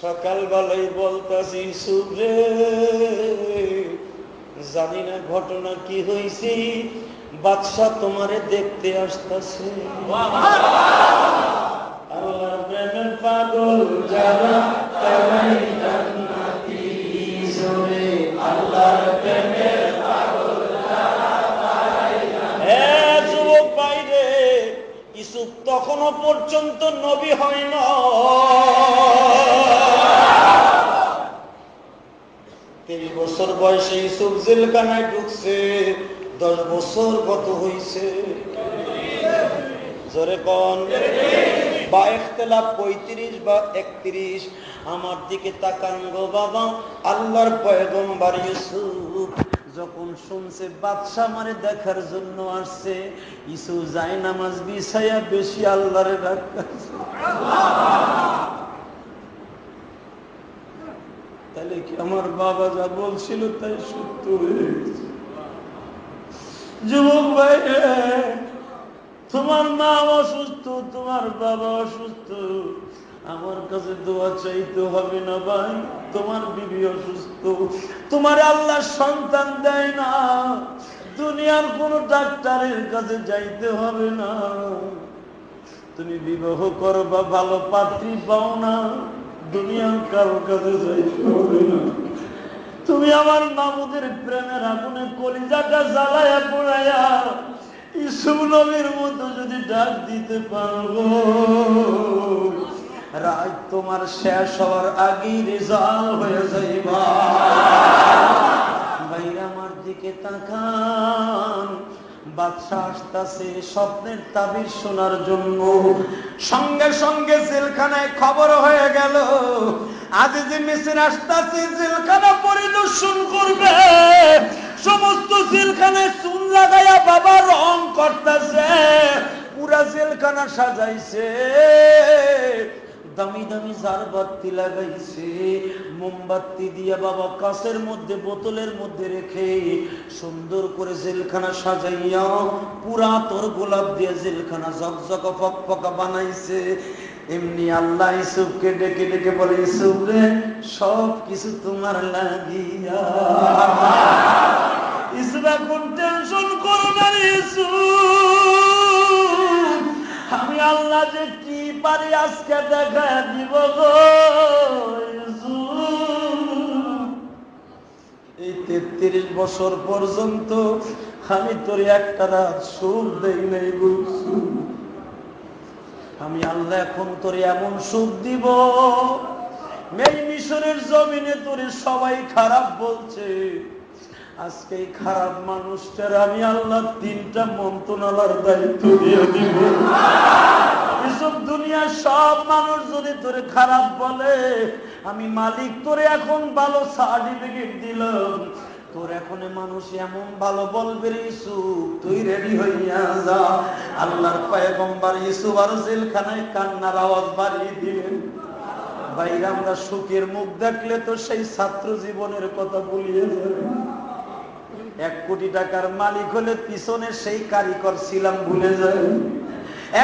সকালবেলায় বলতাছি, ইউসুফ রে, জানি না ঘটনা কি হয়েছে, বাদশাহ তোমারে দেখতে আসতেছে। আল্লাহর প্রেমের পাগল যারা তারাই জান্নাতি জোরে, আল্লাহর প্রেমের পাগল যারা তারাই জান্নাতি। যুবক ভাইরে, ইউসুফ তখনও পর্যন্ত নবী হয় না। 23 বছর বয়সে ইউসুফ জেলখানায় ঢুকছে, 10 বছর গত হইছে। জোরে কোন? বা ইখতিলাফ 35 বা 31। আমার দিকে তাকান গো বাবা, আল্লাহর পয়গম্বর ইউসুফ যখন শুনছে বাদশা আমারে দেখার জন্য আসছে, ইউসুফ যায় নামাজ বিছাইয়া বেশি আল্লাহরে ডাকছে। তাহলে কি আমার বাবা যা বলছিল তাই সত্য হয়ে গেছে? যুবক ভাই, তোমার মা অসুস্থ, তোমার বাবা অসুস্থ, আমার কাছে দোয়া চাইতে হবে না ভাই। তোমার বিবি অসুস্থ, তোমার আল্লাহ সন্তান দেয় না, দুনিয়ার কোন ডাক্তারের কাছে যাইতে হবে না। তুমি বিবাহ করবা, ভালো পাত্রী পাও না, দুনিয়ার কারোর কাছে যাইতে হবে না। তুমি আমার মামুদের প্রেমের আগুনে কলিজাটা জ্বালায়া পোড়ায়া ইউসুফ নবীর মতো যদি ডাক দিতে পারবো, রাত তোমার শেষ হওয়ার আগেই রেজাল্ট হয়ে যাইবা। ভাইরা আমার দিকে তাকান, বাদশা আসতেছে স্বপ্নের তাবির শোনার জন্য। সঙ্গে সঙ্গে জেলখানায় খবর হয়ে গেল, আজ যে মিসির আসতেছে জেলখানা পরিদর্শন করবে। সমস্ত জেলখানায় চুন লাগাইয়া বাবা রং করতেছে, পুরা জেলখানা সাজাইছে, দামি দামি ঝাড়বাতি লাগাইছে, মোমবাতি দিয়ে বাবা কাঁচের মধ্যে বোতলের মধ্যে রেখে সুন্দর করে জেলখানা সাজাইয়া পুরা তোর গোলাপ দিয়ে জেলখানা ঝকঝকা ফকফকা বানাইছে। এমনি আল্লাহ ইউসুফকে ডেকে ডেকে বলে, ইউসুফ রে, সব কিছু তোমার লাগিয়া। ইউসুফ এখন টেনশন করবে না, ইউসুফ আমি আল্লাহ যে কি পারি আজকে দেখা দিব গো। এই 33 বছর পর্যন্ত আমি তোর একটা রাত সুখ দেই নাই বলছু, আমি আল্লাহ এখন তোর এমন সুখ দিব, এই মিশরের জমিনে তোরে সবাই খারাপ বলছে, আজকে এই খারাপ মানুষটার আমি আল্লাহ 3টা মন্ত্রণালয়ের দায়িত্ব দিয়ে দিব। এসব দুনিয়ার সব মানুষ যদি তোরে খারাপ বলে, আমি মালিক তোরে এখন ভালো সার্টিফিকেট দিলাম, তোর এখন মানুষ এমন ভালো বলবে রে ইউসুফ, তুই রেডি হইয়া যা। আল্লাহর পয়গম্বর ইউসুফ আর জেলখানায় কান্নার আওয়াজ বাড়িয়ে দিলেন। বাইরে আমরা সুখের মুখ দেখলে তো সেই ছাত্র জীবনের কথা ভুলিয়ে যাবে। 1 কোটি টাকার মালিক হলে পিছনে সেই কারিগর ছিলাম ভুলে যায়,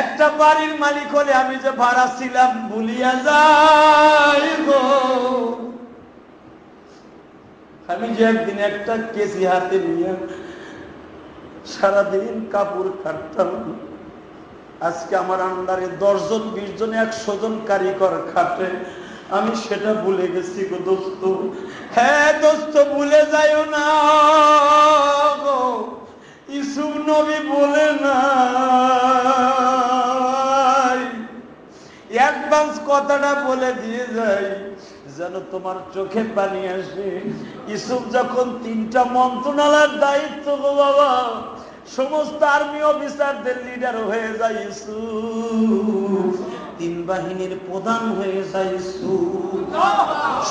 একটা বাড়ির মালিক হলে আমি যে ভাড়া ছিলাম ভুলিয়া যাই গো। আমি যে একদিন একটা কেজি হাতে নিয়ে সারাদিন কাপড় কাটতাম, আজকে আমার আন্ডারে 10 জন 20 জন 100 জন কারিগর খাটে, আমি সেটা ভুলে গেছি গো দোস্ত। হ্যাঁ দোস্ত, ভুলে যাইও না গো, ইউসুফ নবী বলে না, অ্যাডভান্স কথাটা বলে দিয়ে যাই যেন তোমার চোখে পানি আসে। ইউসুফ যখন 3টা মন্ত্রণালয়ের দায়িত্ব গো বাবা, সমস্ত আর্মি অফিসারদের লিডার হয়ে যায় ইউসুফ, 3 বাহিনীর প্রধান হয়ে যায় ইউসুফ,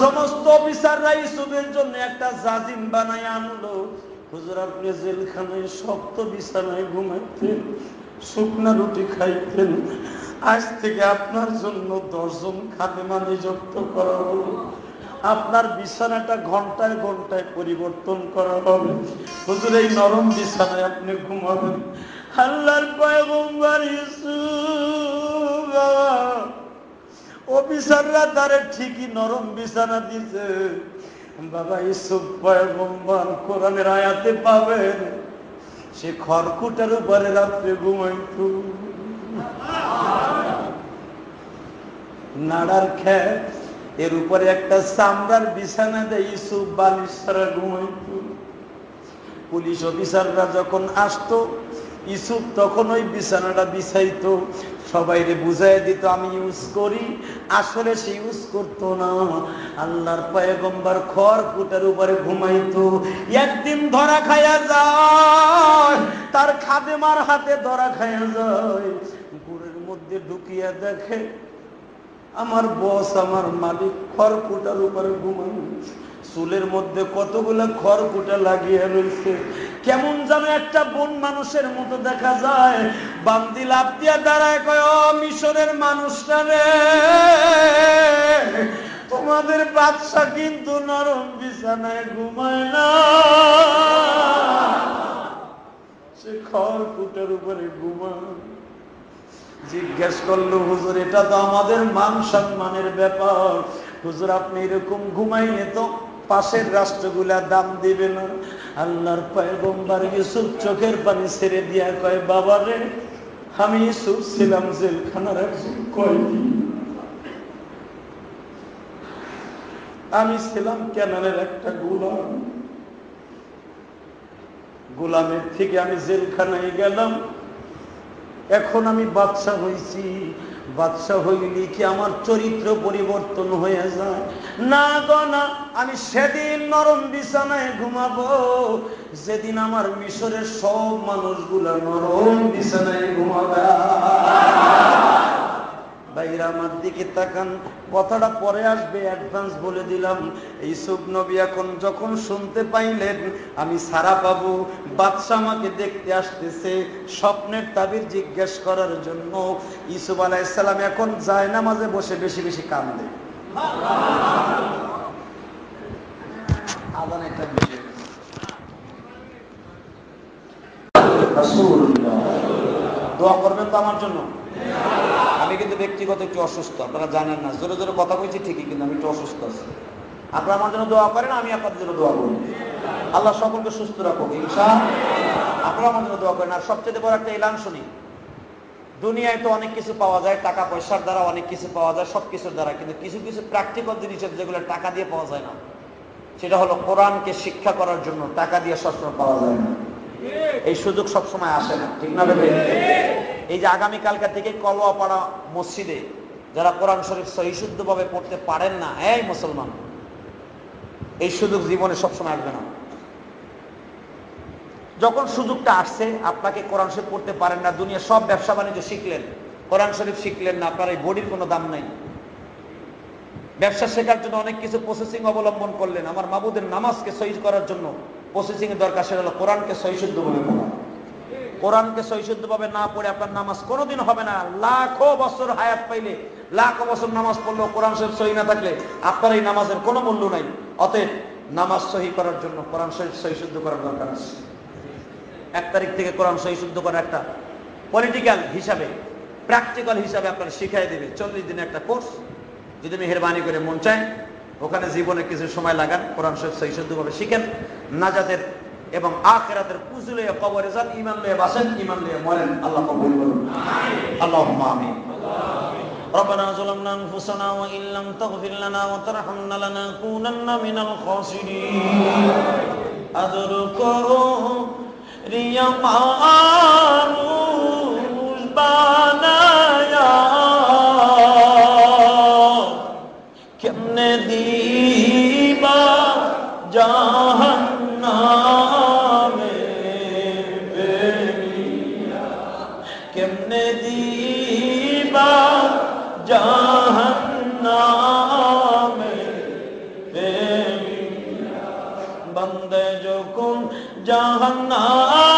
সমস্ত অফিসাররা ইউসুফের জন্য একটা জাজিম বানায় আনলো। হুজুর আপনি জেলখানায় শক্ত বিছানায় ঘুমাইতেন, শুকনা রুটি খাইতেন, আজ থেকে আপনার জন্য 10 জন খাদেমা নিযুক্ত করা হলো। আপনার বিছানাটা ঘন্টায় ঘন্টায় পরিবর্তন করা হবে। হুজুর এই নরম বিছানায় আপনি ঘুমাবেন। আল্লাহর পয়গম্বর ইউসুফ অফিসাররা তারে ঠিকই নরম বিছানা দিছে। বাবা ইউসুফ পয়গম্বর কোরআনের আয়াতে পাবেন সে খড়কুটার উপরে রাত্রে ঘুমাইত। নাড়ার খেত এর উপরে একটা চামড়ার বিছানা দেয় ইউসুফ বালিশ ছাড়া ঘুমাইত। পুলিশ অফিসাররা যখন আসতো ইউসুফ তখন ওই বিছানাটা বিছাইতো, সবাইরে বুঝাই দিত আমি ইউজ করি, আসলে সে ইউজ করতো না। আল্লাহর পয়গম্বর খড়কুটার উপরে ঘুমাইতো। একদিন ধরা খায়া যায়, তার খাদেমার হাতে ধরা খায়া যায়। গুড়ের মধ্যে ঢুকিয়া দেখে আমার বস, আমার মালিক খড়কুটার উপরে ঘুমাই, চুলের মধ্যে কতগুলো খড়কুটা লাগিয়ে রয়েছে। কেমন যেন একটা বন মানুষের মতো দেখা যায়। বান্দি লাফ দিয়া দাঁড়ায় কয়, ও মিশরের মানুষরা রে, তোমাদের বাদশা কিন্তু নরম বিছানায় ঘুমায় না, সে খড়কুটার উপরে ঘুমায়। জিজ্ঞেস করলো, হুজুর এটা তো আমাদের মান সম্মানের ব্যাপার, হুজুর আপনি এরকম ঘুমাইলে তো পাশের রাষ্ট্রগুলা দাম দিবে না। আল্লাহর পয়গম্বর ইউসুফ চোখের পানি ছেড়ে দিয়া কয়, বাবা রে, আমি ইউসুফ ছিলাম জেলখানার একজন কয়েদি, আমি ছিলাম কেনানের একটা গোলাম। গোলামের থেকে আমি জেলখানায় গেলাম, এখন আমি বাদশা হইছি। বাদশা হইলে কি আমার চরিত্র পরিবর্তন হয়ে যায়? না গো না, আমি সেদিন নরম বিছানায় ঘুমাবো যেদিন আমার মিশরের সব মানুষগুলা নরম বিছানায় ঘুমাবে। ভাইরা আমার দিকে তাকান, কথাটা পরে আসবে, অ্যাডভান্স বলে দিলাম। ইউসুফ নবী এখন যখন শুনতে পাইলেন আমি ছাড়া পাবো, বাদশা আমাকে দেখতে আসতেছে স্বপ্নের তাবির জিজ্ঞেস করার জন্য, ইউসুফ আলাইহিস সালাম এখন যায় নামাজে বসে বেশি বেশি কান্দে। আদান একটা বিষয়, রাসূলুল্লাহ দোয়া করবেন তো আমার জন্য। আমি কিন্তু ব্যক্তিগত একটু অসুস্থ, আপনারা জানেন না, জোরে জোরে কথা বলছি ঠিকই, কিন্তু আমি একটু অসুস্থ আছি। আপনারা আমার জন্য দোয়া করেন, আমি আপনাদের জন্য দোয়া করি, আল্লাহ সকলকে সুস্থ রাখুক ইনশাআল্লাহ। আপনারা আমার জন্য দোয়া করেন। আর সবচেয়ে বড় একটা এলান শুনি, দুনিয়ায় তো অনেক কিছু পাওয়া যায়, টাকা পয়সার দ্বারা অনেক কিছু পাওয়া যায়, সব কিছুর দ্বারা, কিন্তু কিছু কিছু প্র্যাকটিক্যাল জিনিস যেগুলো টাকা দিয়ে পাওয়া যায় না, সেটা হলো কোরআনকে শিক্ষা করার জন্য টাকা দিয়ে সবসময় পাওয়া যায় না, এই সুযোগ সবসময় আসে না, ঠিক না ভেবে? এই যে আগামীকালকা থেকে কলোয়াপাড়া মসজিদে যারা কোরআন শরীফ সহিশুদ্ধভাবে পড়তে পারেন না, এই মুসলমান, এই সুযোগ জীবনে সবসময় আসবে না। যখন সুযোগটা আসছে, আপনাকে কোরআন শরীফ পড়তে পারেন না, দুনিয়া সব ব্যবসা বাণিজ্য শিখলেন, কোরআন শরীফ শিখলেন না, আপনার এই বডির কোনো দাম নাই। ব্যবসা শেখার জন্য অনেক কিছু প্রসেসিং অবলম্বন করলেন, আমার মাবুদের নামাজকে সহিহ করার জন্য প্রসেসিং এর দরকার, সেটা হলো কোরআনকে সহিশুদ্ধভাবে পড়া। কোরআনকে সহিশুদ্ধভাবে না পড়ে আপনার নামাজ কোনোদিন হবে না। লাখো বছর হায়াত পাইলে, লাখো বছর নামাজ পড়লেও কোরআন শরীফ সহি না থাকলে আপনার এই নামাজের কোনো মূল্য নাই। অতএব নামাজ সহি করার জন্য কোরআন শরীফ সহিশুদ্ধ করার দরকার আছে। 1 তারিখ থেকে কোরআন সহিশুদ্ধ করার একটা পলিটিক্যাল হিসাবে, প্র্যাকটিক্যাল হিসাবে আপনার শিখাই দেবে 40 দিনের একটা কোর্স। যদি মেহেরবানি করে মন চায় ওখানে জীবনে কিছু সময় লাগান, কোরআন শরীফ সহিশুদ্ধভাবে শিখেন, নাজাতের এবং আখিরাতের পুঁজি লয়ে কবরে যান, ঈমান লয়ে বাঁচেন, ঈমান লয়ে মরেন। আল্লাহ কবুল করুন, আল্লাহুম্মা আমিন। ربنا ظلمنا أنفسنا وإن لم تغفر لنا وترحمنا لنكونن من الخاسرين أدركه রিয়া মানুষ বানায়া কেমনে দিবা জাহান্নামে বেরিয়া, কেমনে দিবা জাহান্নামে বেরিয়া, বান্দে যখন জাহান্নামে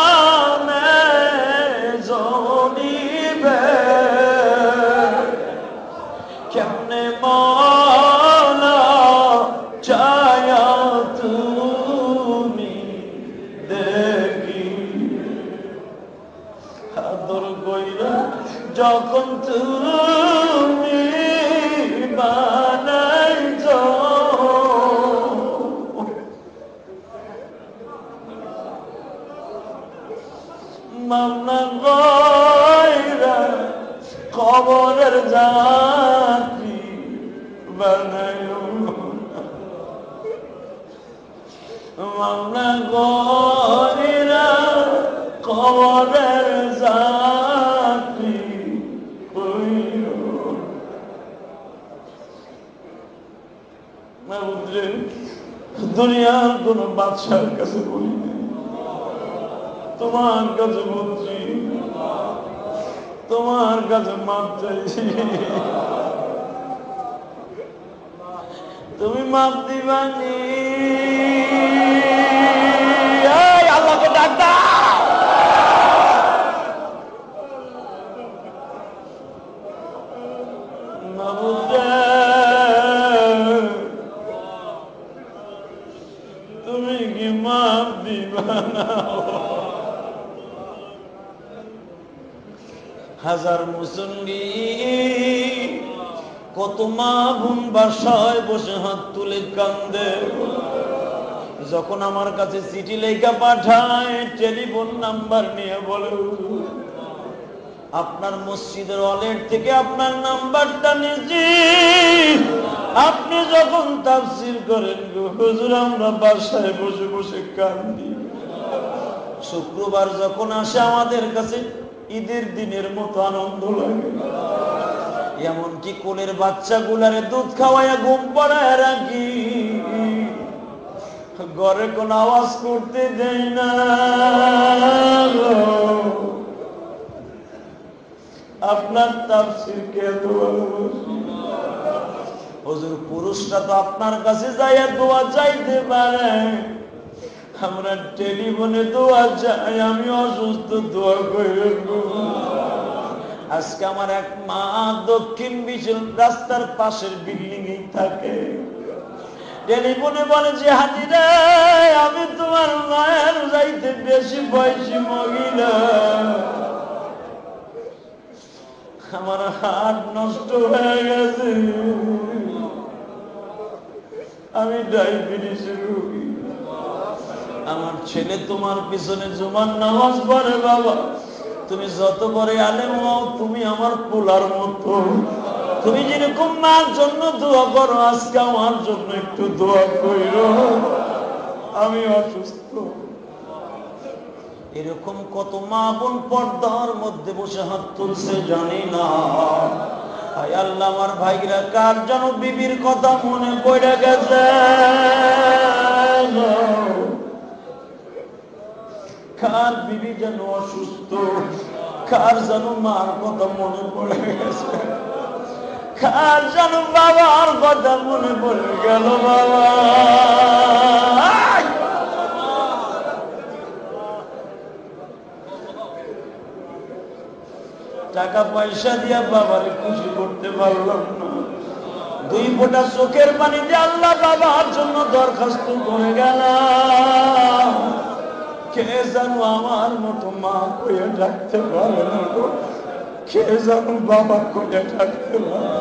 জ্বলিবে যখন তুমি বানাইছো মামলা গয়রা কবরের যাত্রী বানাইও মামলা গয়রা কবরের যাত্রী কইও মাউদ্রে দুনিয়ার কোন বাদশার কাছে বলি তোমার কাছে বলছি তোমার কাছে মাপ চাইছি তুমি মাপ দিবানি আল্লাহকে ডাক দাও তুমি কি মাপ দিবা না হাজার মুসল্লি কত মা বোন বাসায় বসে হাত তুলে কান্দে যখন আমার কাছে চিঠি লেখা পাঠায় টেলিফোন নাম্বার নিয়ে বলে আপনার মসজিদের ওয়ালেট থেকে আপনার নাম্বারটা নিয়েছি আপনি যখন তাফসীর করেন হুজুর আমরা বাসায় বসে বসে কান্দি শুক্রবার যখন আসে আমাদের কাছে ঈদের দিনের মতো আনন্দ লাগে এমনকি কোলের বাচ্চাগুলারে দুধ খাওয়াইয়া ঘুম পাড়ায় রাখি ঘরে কোন আওয়াজ করতে দেই না আপনার তাফসীরকে এত ভালোবাসি হুজুর পুরুষরা তো আপনার কাছে যাইয়া দোয়া চাইতে পারে আমরা টেলিফোনে দোয়া চাই আমি অসুস্থ দোয়া করে আজকে আমার এক মা দক্ষিণ বিশাল রাস্তার পাশের বিল্ডিং এ থাকে টেলিফোনে বলে যে হাজিরা আমি তোমার মায়ের যাইতে বেশি বয়সী মহিলা আমার হাত নষ্ট হয়ে গেছে আমি ডায়াবেটিসের রোগী আমার ছেলে তোমার পিছনে জুমার নামাজ পড়ে বাবা তুমি যত বড় আলেম হও তুমি আমার পোলার মতো তুমি যেরকম মার জন্য দোয়া করো আজকে আমার জন্য একটু দোয়া কইরো আমি অসুস্থ এরকম কত মা বোন পর্দার মধ্যে বসে হাত তুলছে জানি না হায় আল্লাহ আমার ভাইরা কার যেন বিবির কথা মনে পড়ে গেছে কার বিবি যেন অসুস্থ কার যেন মার কথা মনে পড়ে গেছে কার যেন বাবার কথা মনে পড়ে গেল বাবা টাকা পয়সা দিয়া বাবারে খুশি করতে পারলাম না দুই ফোঁটা চোখের পানি দিয়ে আল্লাহ বাবার জন্য দরখাস্ত করে গেলাম কে জানো আমার মতো মা কইয়া ডাকতে পারে না কে জানো বাবা কইয়া ডাকতে পারে